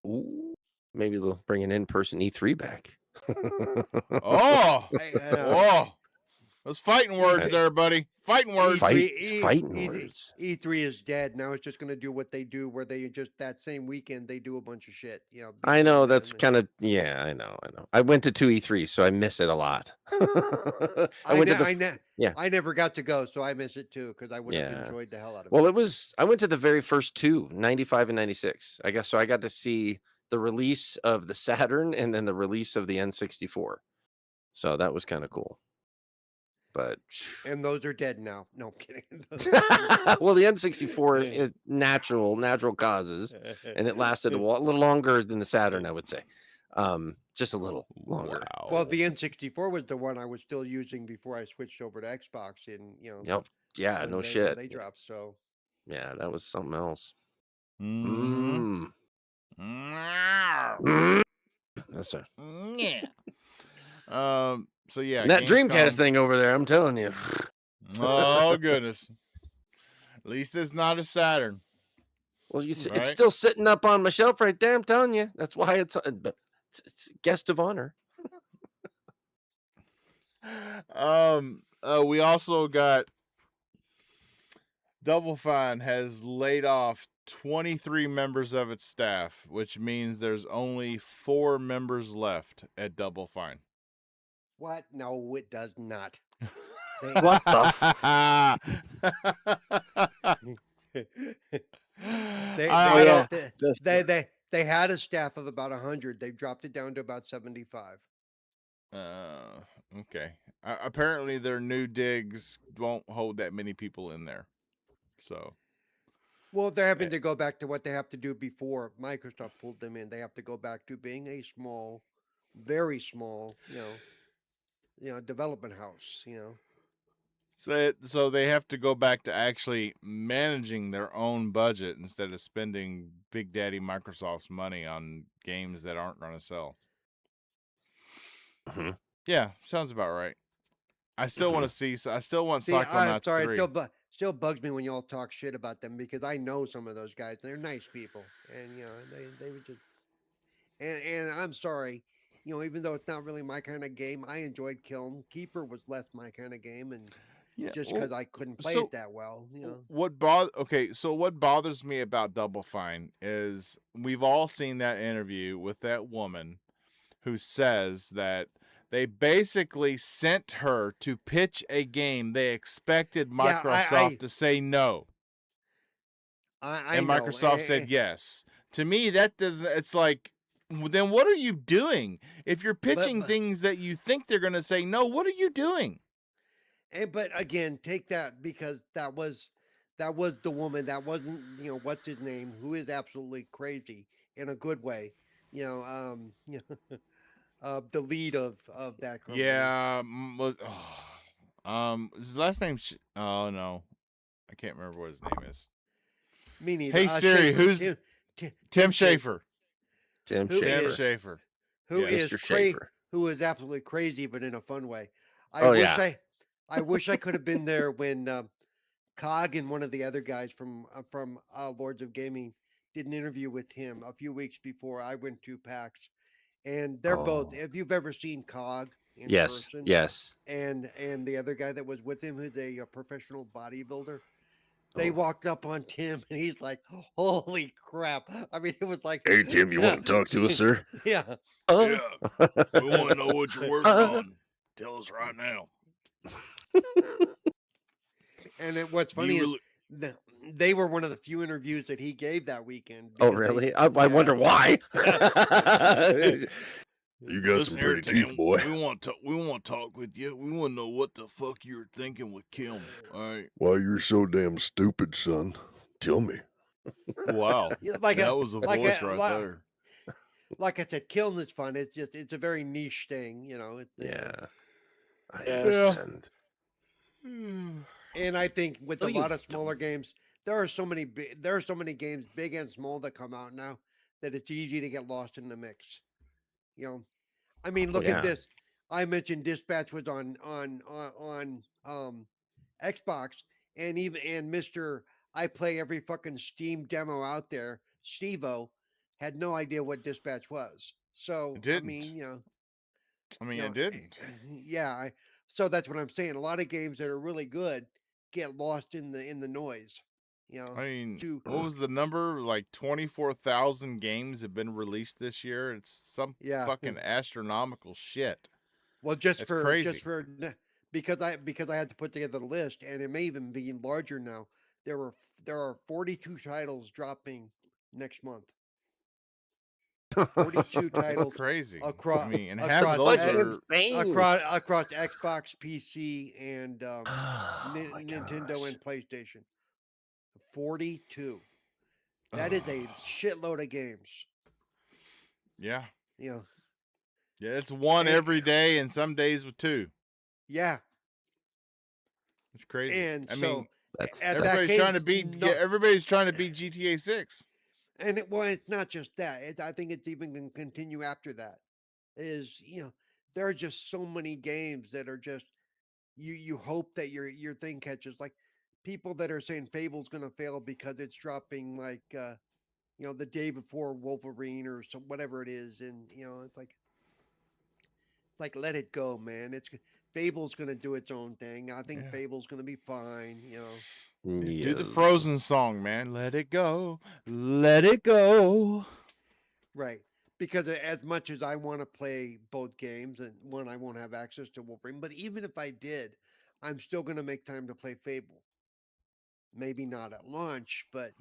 Ooh, maybe they'll bring an in-person E3 back. Oh! I know. Oh! Those fighting words E3, there, buddy. Fighting words. Fighting words. E3 is dead. Now it's just going to do what they do, where they just that same weekend they do a bunch of shit. I know Between that's them. kind of I know. I went to 2 E3s, so I miss it a lot. I I went to ne- the I ne- yeah, I never got to go, so I miss it too because I would have yeah. enjoyed the hell out of Well, it. I went to the very first two, 95 and 96. I guess so I got to see the release of the Saturn and then the release of the N64. So that was kind of cool. But And those are dead now. No, I'm kidding. well, the N64 natural causes, and it lasted a little longer than the Saturn, I would say. Just a little longer. Wow. Well, the N64 was the one I was still using before I switched over to Xbox, and Yep. Yeah, when no when shit. they dropped. So Yeah, that was something else. Mm-hmm. Mm. Yes, sir. Yeah. So yeah, And that Dreamcast Gamescom. thing over there, I'm telling you. Oh goodness. At least it's not a Saturn. Well, it's Right? still sitting up on my shelf right there. I'm telling you. That's why it's guest of honor. We also got Double Fine has laid off 23 members of its staff, which means there's only 4 members left at Double Fine. What? No, it does not. What the? I don't. They had a staff of about 100. They've dropped it down to about 75. Okay. Apparently, their new digs won't hold that many people in there. So. Well, they're having to go back to what they have to do before Microsoft pulled them in. They have to go back to being a small, very small, development house. So they have to go back to actually managing their own budget instead of spending Big Daddy Microsoft's money on games that aren't going to sell. Mm-hmm. Yeah, sounds about right. I still want to see. I still want Psychonauts 3. It still bugs me when y'all talk shit about them because I know some of those guys. They're nice people, and they would just. And I'm sorry, even though it's not really my kind of game, I enjoyed Kiln. Keeper was less my kind of game, and just because I couldn't play it that well, So what bothers me about Double Fine is we've all seen that interview with that woman who says that they basically sent her to pitch a game. They expected Microsoft to say no. And Microsoft said yes. To me, that doesn't. It's like, then what are you doing? If you're pitching things that you think they're going to say no, what are you doing? But again, take that because that was the woman. That wasn't what's his name, who is absolutely crazy in a good way. The lead of that company. Yeah. His last name. Oh no, I can't remember what his name is. Me neither. Hey Siri, who's Tim Schafer? Tim Schafer. Who is Mr. crazy? Schafer. Who is absolutely crazy, but in a fun way. I wish I could have been there when Cog and one of the other guys from Lords of Gaming did an interview with him a few weeks before I went to PAX, and they're both. If you've ever seen Cog in person, yes, and the other guy that was with him, who's a professional bodybuilder. They walked up on Tim, and he's like, "Holy crap!" I mean, it was like, "Hey Tim, you want to talk to us, sir?" Yeah. Yeah. We want to know what you're working on. Tell us right now. And what's funny is they were one of the few interviews that he gave that weekend. Oh, really? I wonder why. You got some pretty teeth, boy. We want to talk with you. We want to know what the fuck you're thinking with Kim. All right. Why you're so damn stupid, son? Tell me. Wow. That was a voice right there. Like I said, Kiln is fun. It's a very niche thing, Yeah. I Yes. understand. And I think with a lot of smaller games, there are so many games, big and small, that come out now that it's easy to get lost in the mix. I mean, look at this. I mentioned Dispatch was on Xbox, and Mr. I play every fucking Steam demo out there, Steve-O, had no idea what Dispatch was. So It didn't. It didn't. Yeah. So that's what I'm saying. A lot of games that are really good get lost in the noise. What was the number? Like 24,000 games have been released this year. It's some fucking astronomical shit. Well, crazy. because I had to put together the list, and it may even be larger now. There are 42 titles dropping next month. 42 titles. That's crazy. Across, and half of those are insane. Across Xbox, PC, and Nintendo gosh. and PlayStation. 42. That is a shitload of games. Yeah. Yeah, it's one every day, and some days with 2. Yeah. It's crazy. And everybody's trying to beat GTA 6. And well, it's not just that. I think it's even going to continue after that. Is there are just so many games that are just you hope that your thing catches. Like people that are saying Fable's going to fail because it's dropping like the day before Wolverine or some whatever it is, and it's like let it go, man. Fable's going to do its own thing. I think Yeah. Fable's going to be fine. Do the Yeah. Frozen song, man. Let it go. Let it go. Right. Because as much as I want to play both games, and one, I won't have access to Wolverine, but even if I did, I'm still going to make time to play Fable. Maybe not at launch, but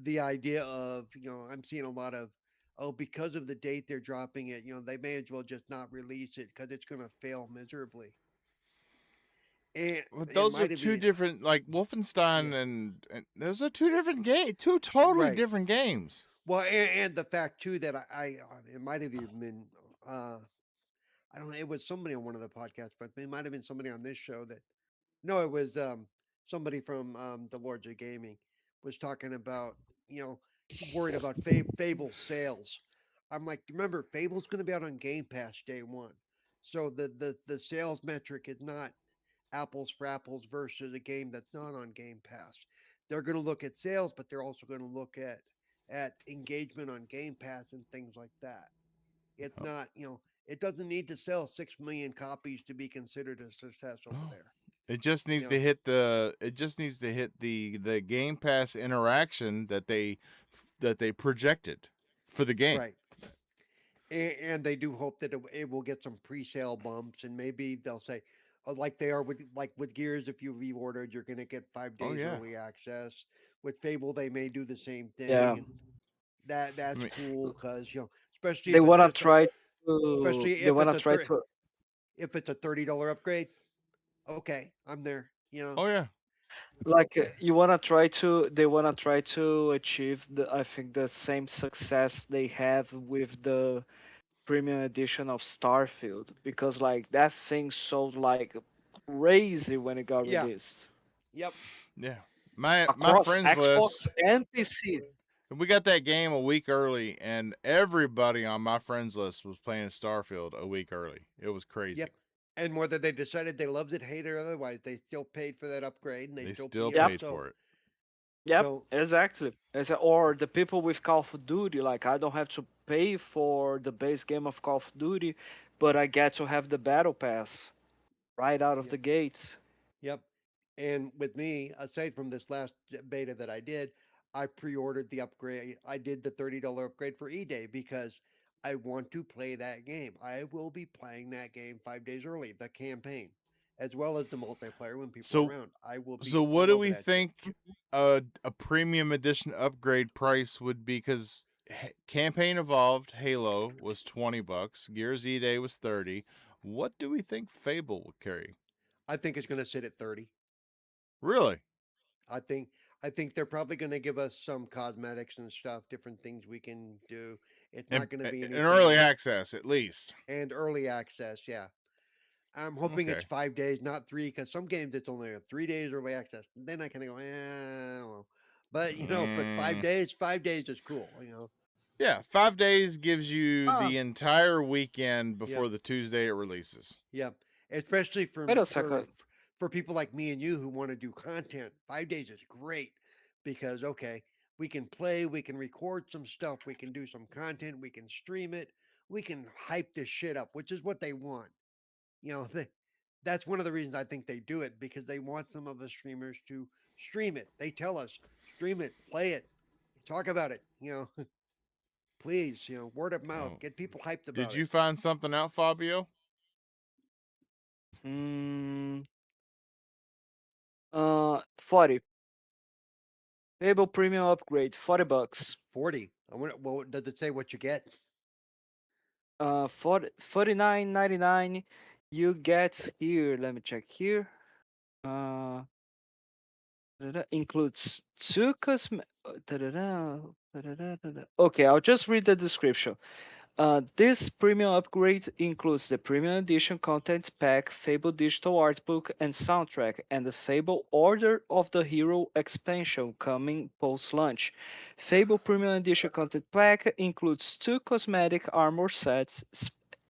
the idea of I'm seeing a lot of, oh, because of the date they're dropping it, they may as well just not release it because it's going to fail miserably. And But it those are might two be, different, like Wolfenstein, yeah, and those are two different games, two totally right. different games. Well, and the fact too that it might have even been I don't know, it was somebody on one of the podcasts, but it might have been somebody on this show that no, it was somebody from the Lords of Gaming was talking about, you know, worried about Fable sales. I'm like, remember, Fable's going to be out on Game Pass day one. So the sales metric is not apples for apples versus a game that's not on Game Pass. They're going to look at sales, but they're also going to look at engagement on Game Pass and things like that. It's Oh, not, it doesn't need to sell 6 million copies to be considered a success over oh. there. It just You needs to know, hit the. It just needs to hit the Game Pass interaction that they projected for the game. right. And they do hope that it will get some pre-sale bumps, and maybe they'll say, like they are with Gears, if you reordered, you're going to get five Oh days yeah. early access. With Fable, they may do the same Yeah, thing, and I that's mean, cool because especially they if it's wanna just try to. especially They wanna try to. if it's a $30 upgrade. Okay, I'm there. oh yeah. Like you wanna try to. They wanna try to achieve the. I think the same success they have with the premium edition of Starfield, because like that thing sold like crazy when it got Yeah. released Yep. Yeah. My across friends list. Xbox and PC. We got that game a week early, and everybody on my friends list was playing Starfield a week early. It was crazy. Yep. And whether they decided they loved it, hate it, or otherwise, they still paid for that upgrade, and they They still, still Yep. paid so for it. Yep, so exactly. Or the people with Call of Duty, like I don't have to pay for the base game of Call of Duty, but I get to have the battle pass right out of yep, the gates. yep. And with me, aside from this last beta that I did, I pre-ordered the upgrade. I did the $30 upgrade for E-Day because I want to play that game. I will be playing that game 5 days early, the campaign, as well as the multiplayer when people are So around. I will be so what all do over we that shit. think a premium edition upgrade price would be? Because campaign evolved Halo was $20, Gears E Day was 30. What do we think Fable will carry? I think it's going to sit at 30. Really? I think I think they're probably going to give us some cosmetics and stuff, different things we can do. It's not going to be In early anything access at least. and early access. Yeah, I'm hoping it's Okay. 5 days, not three, because some games it's only 3 days early access. Then I kind of go, well. But but Mm, 5 days is cool. yeah, 5 days gives you Ah, the entire weekend Yep, before the Tuesday it releases. yep. Especially wait a second. for people like me and you who want to do content. 5 days is great because okay, we can play, we can record some stuff, we can do some content, we can stream it, we can hype this shit up, which is what they want. You know, they, that's one of the reasons I think they do it because they want some of the streamers to stream it. They tell us, stream it, play it, talk about it. Please, word of mouth, Oh, get people hyped did about it. you find something out, Fabio? Mm, 40. Fable Premium upgrade, $40. 40. I wonder, well, does it say what you get? 49.99. You get here. Let me check here. Uh, includes two cosme. Okay, I'll just read the description. This premium upgrade includes the premium edition content pack, Fable digital art book and soundtrack, and the Fable Order of the Hero expansion coming post-launch. Fable premium edition content pack includes 2 cosmetic armor sets,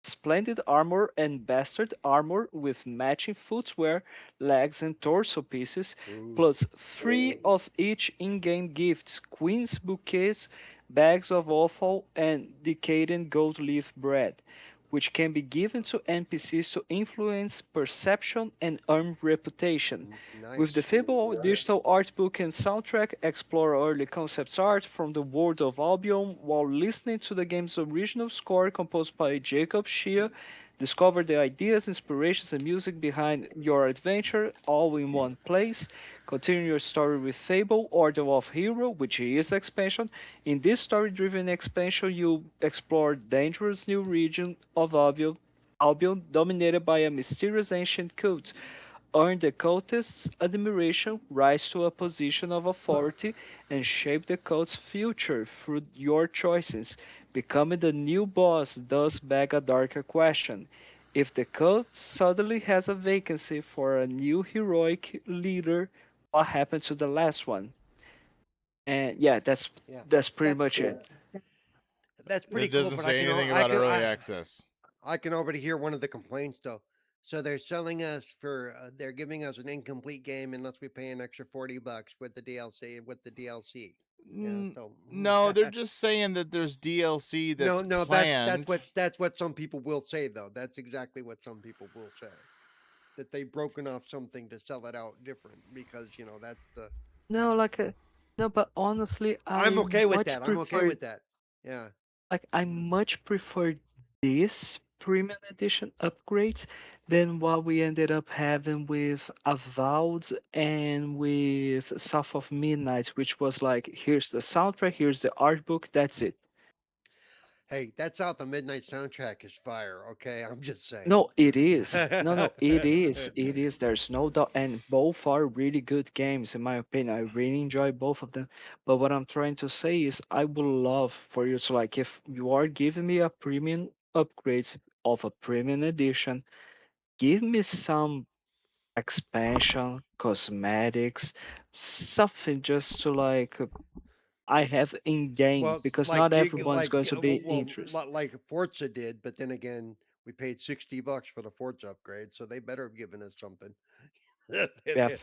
splendid armor and bastard armor with matching footwear, legs and torso pieces, Ooh. plus 3 of each in-game gifts, queen's bouquets, bags of offal, and decaying gold leaf bread, which can be given to NPCs to influence perception and earn reputation. With the Nice. Fable digital art book and soundtrack, explore early concept art from the world of Albion while listening to the game's original score composed by Jacob Shea. Discover the ideas, inspirations, and music behind your adventure all in one place. Continue your story with Fable Order of Hero, which is expansion. In this story-driven expansion, you explore dangerous new region of Albion dominated by a mysterious ancient cult. Earn the cultists' admiration, rise to a position of authority, and shape the cult's future through your choices. Becoming the new boss does beg a darker question. If the cult suddenly has a vacancy for a new heroic leader, what happened to the last one? And yeah, Yeah. that's pretty That's much it. that's pretty It cool. doesn't But say anything about early access. I can already hear one of the complaints though. So they're selling us for they're giving us an incomplete game unless we pay an extra $40 with the DLC Yeah. So No, they're just saying that there's DLC that's no, planned. that's what some people will say though. That's exactly what some people will say. That they've broken off something to sell it out different because that's the. No, no, but honestly, I'm okay with much that. I'm okay prefer with that. Yeah. I much prefer this premium edition upgrades than what we ended up having with Avowed and with South of Midnight, which was like, here's the soundtrack, here's the art book, that's it. Hey, that South of Midnight soundtrack is fire. Okay, I'm just saying. No, it is. No, it is. It is. There's no doubt. And both are really good games, in my opinion. I really enjoy both of them. But what I'm trying to say is, I would love for you to, like, if you are giving me a premium upgrades of a premium edition, give me some expansion, cosmetics, something just to, like, I have in game, Well, it's because not everyone's like going to be interested. like Forza did, but then again, we paid $60 for the Forza upgrade, so they better have given us something. Yeah,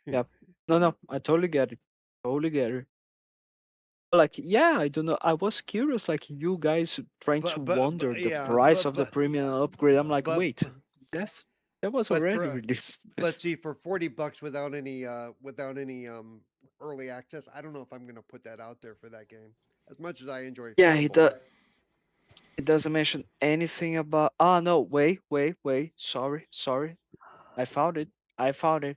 yeah. No, no, I totally get it. Totally get it. Like, yeah, I don't know. I was curious, like you guys trying to wonder but the yeah, price of the premium upgrade. I'm like, but wait, that that was but already for released. but see for $40 without any early access, I don't know if I'm gonna put that out there for that game. As much as I enjoy Yeah, Fable. it doesn't mention anything about. Ah, no, wait. Sorry. I found it. I found it.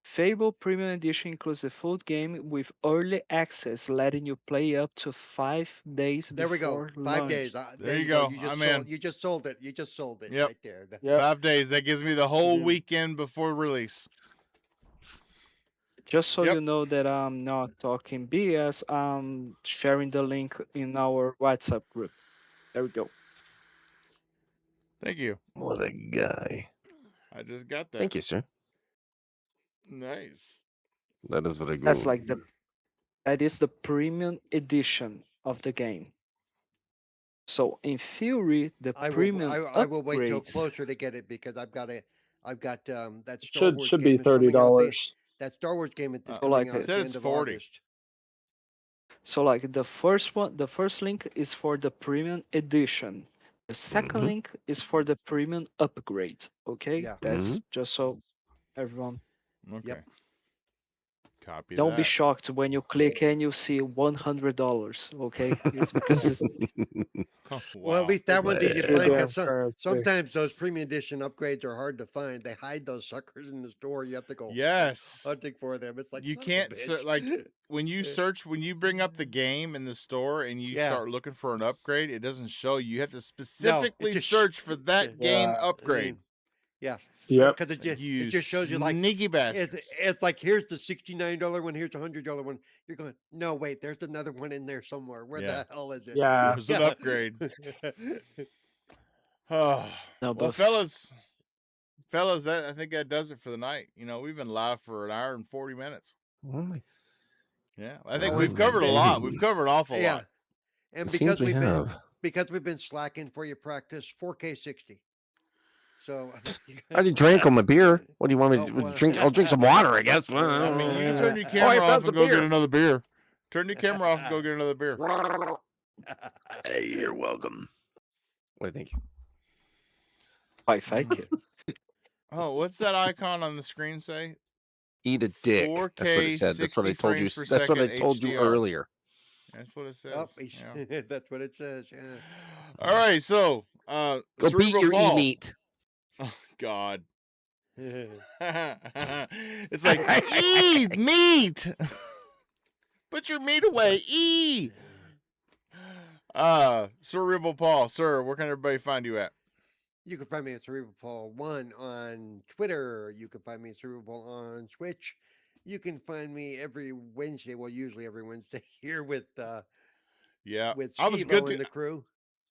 Fable Premium Edition includes the full game with early access, letting you play up to 5 days There we go. before 5 days. launch. There There you you go. go. I'm in. You just sold it. You just sold it Yep. right there. Yep. 5 days. That gives me the whole Mhm. weekend before release. Just so Yep. you know that I'm not talking BS, I'm sharing the link in our WhatsApp group. There we go. Thank you. What a guy. I just got that. Thank you, sir. Nice. That is very That's good. like that is the premium edition of the game. So in theory, the premium I will wait till upgrades. closer to get it because I've got that Star Should Wars should game be is coming out. $30. That Star Wars game is So coming like out It at said the it's end of 40. August. So like the first one, the first link is for the premium edition. The second Mhm. link is for the premium upgrade. Okay, Yeah. that's just so everyone. Okay. Yep. Copy Don't be that. shocked when you click and you see $100. Okay, it's because Oh, Well, at wow. least that one's easy to Too find damn because fair. sometimes those premium edition upgrades are hard to find. They hide those suckers in the store. You have to go Yes. hunting for them. It's like You son of a can't bitch. like when you search when you bring up the game in the store and you Yeah. start looking for an upgrade, it doesn't show you. You have to No, it specifically just search for that game Yeah. upgrade. Yeah, Yep. because it You just shows you like sneaky bastards. it's like here's the $69 one, here's a $100 one. You're going, no, wait, there's another one in there somewhere. Where Yeah. the hell is it? Yeah. There's an upgrade. Oh, No, well, but fellas, I think that does it for the night. You know, we've been live for an hour and 40 minutes. Oh my. Yeah, I think Oh, we've covered a lot. We've covered an awful yeah, lot. and It seems we have. because we've been slacking for your practice, 4K 60. So I already drank on my beer. What do you want me to Oh, well. drink? I'll drink some water, I guess. I mean, you can turn your I camera found off some and go beer. get another beer. Turn your camera off and go get another beer. Hey, you're welcome. What do you think? I thank you. Oh, what's that icon on the screen say? Eat a dick. That's what 4K, it said. That's what I 60 told you. frames per That's what I second told you HDR. earlier. That's what it says. Oh, Yeah. that's what it says. Yeah. All right, so Go beat Cerebral your Paul. e-meat. Oh God. It's like eat meat. Put your meat away. Eat. Cerebral Paul, sir, where can everybody find you at? You can find me at Cerebral Paul 1 on Twitter. You can find me at Cerebral Paul on Twitch. You can find me every Wednesday, well, usually every Wednesday here with Yeah. with I was Steve-O good and the crew.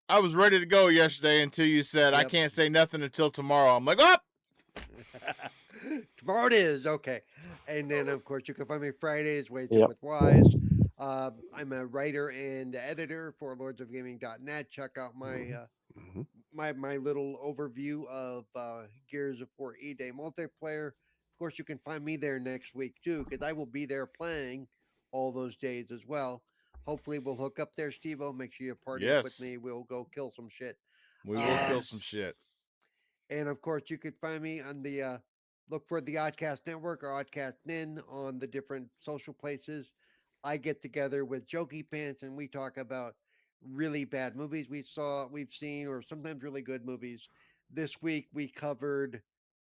I was ready to go yesterday until you said I Yep. can't say nothing until tomorrow. I'm like, oh, Tomorrow it is, okay. And then, of course, you can find me Fridays, Ways In Yep. with Wise. I'm a writer and editor for lordsofgaming.net. Check out my Mhm. my little overview of Gears of War E-Day multiplayer. Of course, you can find me there next week too, because I will be there playing all those days as well. Hopefully, we'll hook up there, Steve-O. Make sure you party up with Yes. me. We'll go kill some shit. we will kill some Yes. shit. And of course, you could find me on the look for the Oddcast Network or Oddcast Nin on the different social places. I get together with Jokey Pants and we talk about really bad movies we've seen, or sometimes really good movies. This week we covered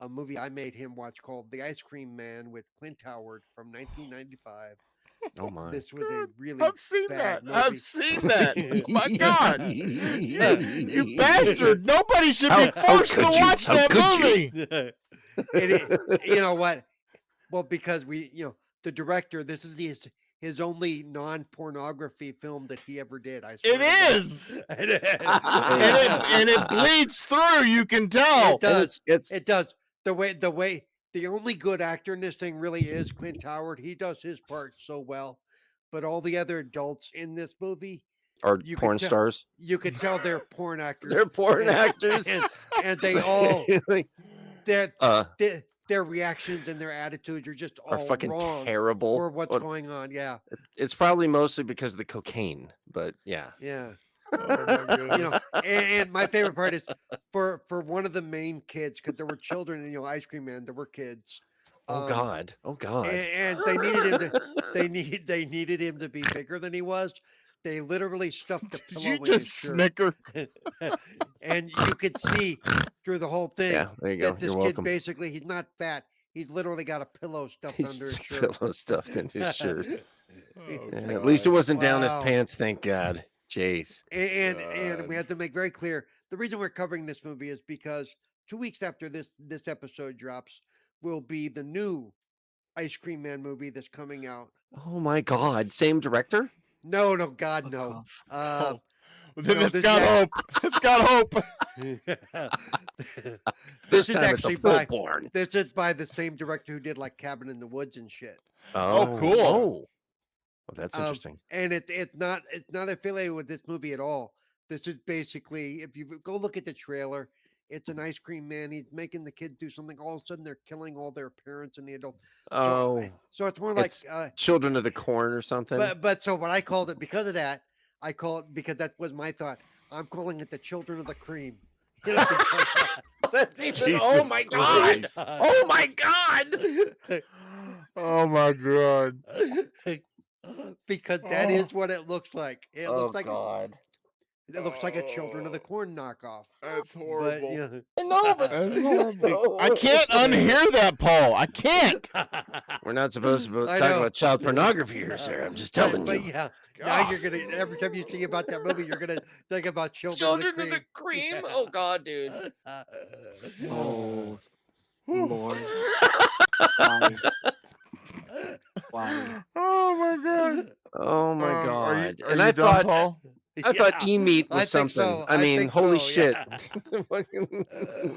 a movie I made him watch called The Ice Cream Man with Clint Howard from 1995. Oh my. This was a really I've seen bad that. I've movie. seen that. My God. You bastard. Nobody should How- be how forced to could you? watch How that could you? movie. You know what? Well, because the director, this is his only non-pornography film that he ever did. I swear It to God. is. It is. And it bleeds through, you can tell. It does. It's It does. The only good actor in this thing really is Clint Howard. He does his part so well, but all the other adults in this movie, are you porn could tell, stars. you could tell they're porn actors. They're porn actors. and they all Like, their uh, their reactions and their attitudes are just are all fucking wrong terrible. for what's Well, going on. Yeah, it's probably mostly because of the cocaine, but yeah. yeah. Oh my goodness. And my favorite part is for one of the main kids, because there were children in Ice Cream Man. There were kids. Oh God. Oh God. And they needed him to they needed him to be bigger than he was. They literally stuffed the Did pillow you in his just shirt, snicker? and you could see through the whole thing Yeah, there you go. that this You're kid welcome. basically he's not fat. He's literally got a pillow stuffed He's under his just shirt. pillow stuffed in his shirt. Oh, It's Yeah, like, at least it wasn't down his wow. pants, thank God. Jeez. And we God. have to make very clear the reason we're covering this movie is because 2 weeks after this episode drops will be the new Ice Cream Man movie that's coming out. Oh my God. Same director? No, God, Fuck no. off. Oh, then no, it's this got is hope. It's got hope. This is time it's a actually full by porn. this is by the same director who did like Cabin in the Woods and shit. Oh, cool. Oh. Well, that's Um, interesting. and it's not affiliated with this movie at all. This is basically, if you go look at the trailer, it's an ice cream man. He's making the kids do something. All of a sudden, they're killing all their parents and the adults. Oh, So it's more like, it's Children of the Corn or something. but so what I called it because of that, I call it because that was my thought. I'm calling it the Children of the Cream. Because, That's even. Jesus Oh my God. Christ. Oh my God. Oh my God. because that is what it looks like. It Oh looks like God. It looks like a Children of the Corn knockoff. That's But horrible. yeah. I know, but That's horrible. I Oh. can't unhear that, Paul. I can't. We're not supposed to I talk know. about child pornography here, sir. I'm just telling But you. yeah, now you're gonna every time you think about that movie, you're gonna think about Children of the Cream. Oh God, dude. Oh Lord, why? Why? Oh my god. Oh my Are you God. are And you I done, thought Paul? I thought Yeah, e-meat I was think something. so. I I mean, think holy so, shit. yeah.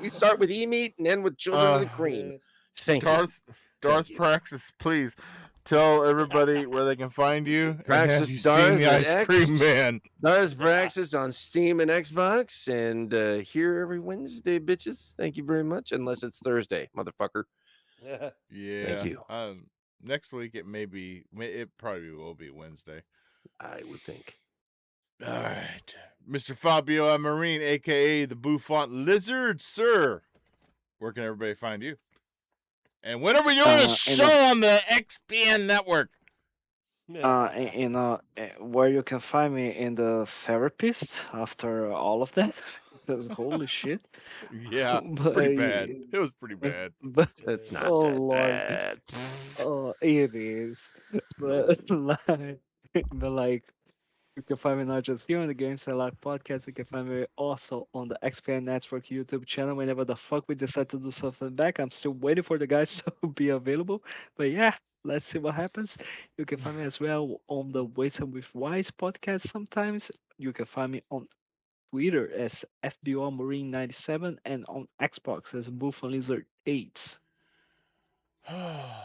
We start with e-meat and end with Children of the Cream. Thank you. Darth Thank you. Praxis, please tell everybody where they can find you. And Praxis have you Darth seen the and Ice X. Cream Man? Darth Praxis on Steam and Xbox, and here every Wednesday, bitches. Thank you very much. Unless it's Thursday, motherfucker. Yeah. you. Next week it probably will be Wednesday. I would think. All right. Mr. Fabio Amarine, aka the Bouffant Lizard, sir. Where can everybody find you? And when are we doing a In show on the XPN network? Where you can find me in the therapist after all of that. Because holy shit. Yeah, But pretty bad. It was pretty bad. but It's not oh that Lord, bad. oh it is. But like you can find me not just here on the Games That Live podcast. You can find me also on the XPN Network YouTube channel. Whenever the fuck we decide to do something back, I'm still waiting for the guys to be available. But yeah, let's see what happens. You can find me as well on the Waiting with Wise podcast sometimes. You can find me on Twitter as FBO Marine 97 and on Xbox as Buffon Lizard 8.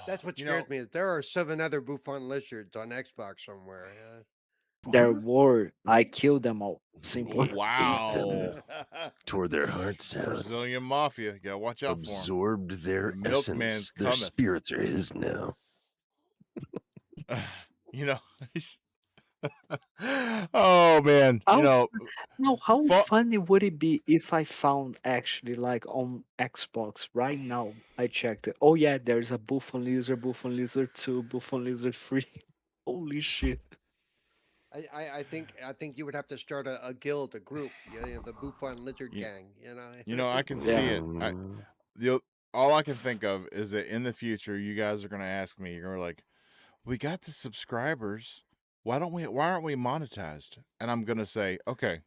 That's what You scares know, me. There are 7 other Bouffant lizards on Xbox somewhere. There were I killed them all. Simple. wow. Tore their hearts out. Brazilian Mafia. You gotta watch out for 'em. Absorbed their The milkman's essence. Their cometh. spirits are his now. You know, oh man, How you know, No, how fu- funny would it be if I found actually like on Xbox right now? I checked it. Oh yeah, there's a Buffon Lizard 2, Buffon Lizard 3. Holy shit. I think you would have to start a guild, a group, the Bouffant Lizard Ye- Gang. you know, I can see Yeah. it. All I can think of is that in the future, you guys are gonna ask me, you're like, we got the subscribers. Why aren't we monetized? And I'm gonna say, okay,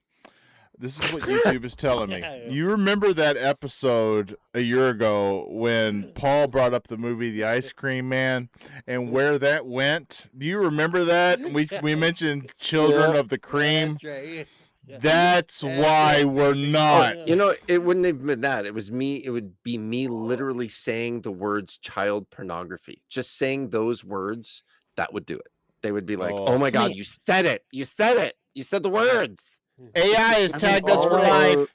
this is what YouTube is telling me. You remember that episode a year ago when Paul brought up the movie The Ice Cream Man and where that went? Do you remember that? We mentioned Children Yeah. of the Cream. That's right. That's why we're not. You know, it wouldn't have been that. It was me. It would be me literally saying the words child pornography. Just saying those words, that would do it. They would be like, Oh. oh my I God, mean- you said it. You said it. You said the words. AI has I mean, tagged us for alright. life.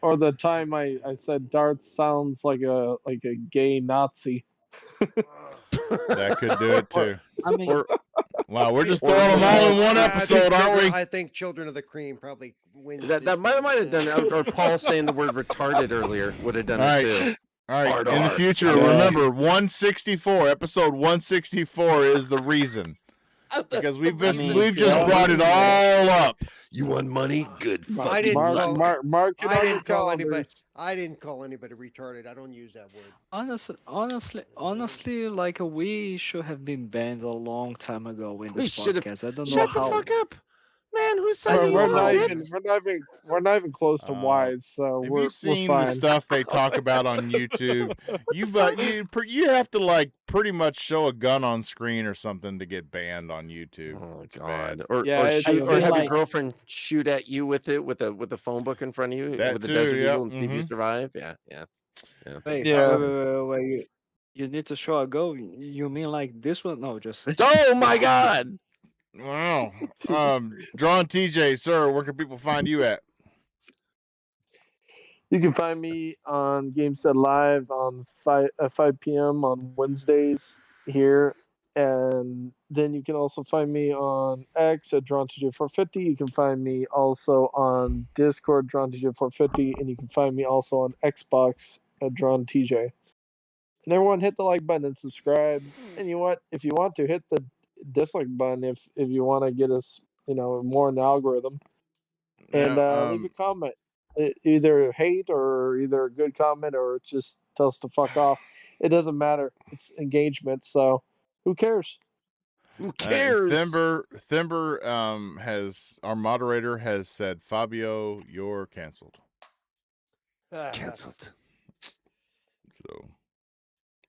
Or the time I said Darth sounds like a gay Nazi. That could do it too. I mean, Or Wow, we're just Or- throwing them all in one I think episode, aren't we? I think Children of the Cream probably wins. that this might one. have done it. Or Paul saying the word retarded earlier would have done All it right. too. All right. Hard In the R. future, Yeah. remember 164, episode 164 is the reason. Because we've just yeah. brought it all up. You want money? Good I fucking didn't luck. call- Mark it I on your didn't call anybody. calendars. I didn't call anybody retarded. I don't use that word. honestly, like we should have been banned a long time ago in We this should have- podcast. I don't know Shut the how. fuck up, man. Who's signing We're you not up? even we're not even close to wise, so Have we're you seen fine. the stuff they talk about on YouTube? You have to like pretty much show a gun on screen or something to get banned on YouTube. Oh It's God! bad. Or Yeah, or it's- shoot, I or feel have your like- girlfriend shoot at you with it with a phone book in front of you That with the too, Desert yeah, Eagle and see if you mhm. survive. Yeah. Wait, Yeah. wait. You need to show a go. You mean like this one? No, just Oh my God! Wow. Drawn TJ, sir, where can people find you at? You can find me on GameSet Live on 5 p.m. on Wednesdays here. And then you can also find me on X at DrawnTJ450. You can find me also on Discord, DrawnTJ450. And you can find me also on Xbox at DrawnTJ. And everyone hit the like button and subscribe. And you know what? If you want to, hit the dislike button if you want to get us, more in the algorithm. And Yeah, leave a comment. Either hate or either a good comment or just tell us to fuck off. It doesn't matter. It's engagement, so who cares? Who cares? Thimber has our moderator has said, Fabio, you're canceled. Canceled. So,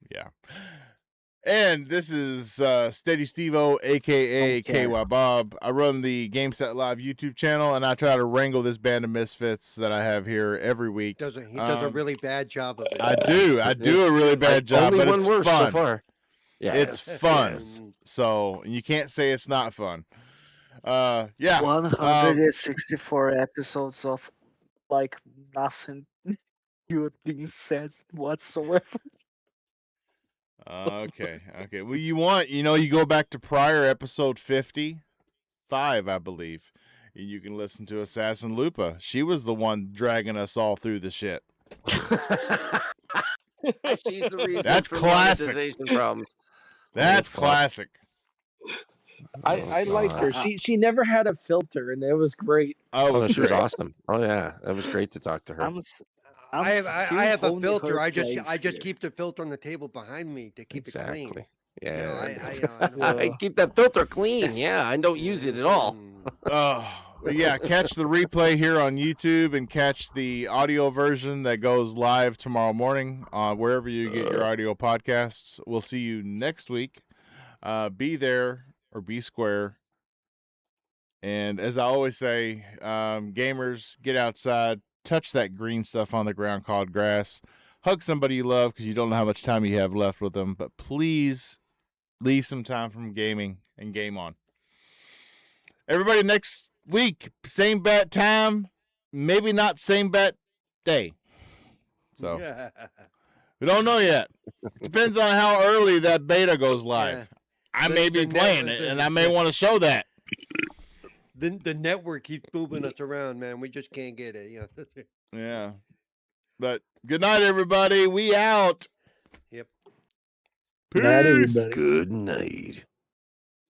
yeah. And this is Steady Steve-O, a.k.a. Okay. KY Bob. I run the Game Set Live YouTube channel, and I try to wrangle this band of misfits that I have here every week. He does a really bad job of it. I do a really bad job, Only but one it's worse fun. so far. Yeah, It's fun. yes. So you can't say it's not fun. Yeah. 164 episodes of like nothing good being said whatsoever. Okay. Well, you go back to prior episode 55, I believe. And you can listen to Assassin Lupa. She was the one dragging us all through the shit. She's the reason That's for classic. monetization problems. That's fuck. classic. I liked her. God. She never had a filter, and it was great. Oh, Oh, she was great. awesome. Oh yeah, that was great to talk to her. I have a holding filter. her I just place here. keep the filter on the table behind me to keep it clean. Exactly. You know, Yeah. I keep that filter clean. Yeah, I don't use it at all. Well, yeah, catch the replay here on YouTube and catch the audio version that goes live tomorrow morning wherever you get your audio podcasts. We'll see you next week. Be there or be square. And as I always say, gamers, get outside, touch that green stuff on the ground called grass, hug somebody you love because you don't know how much time you have left with them, but please leave some time from gaming and game on. Everybody, next week, same bat time, maybe not same bat day. So we don't know yet. Depends on how early that beta goes live. Yeah. I may be playing it, and I may want to show that. The network keeps moving us around, man. We just can't get it. Yeah. But good night, everybody. We out. Yep. Good night, Peace. everybody. Good night.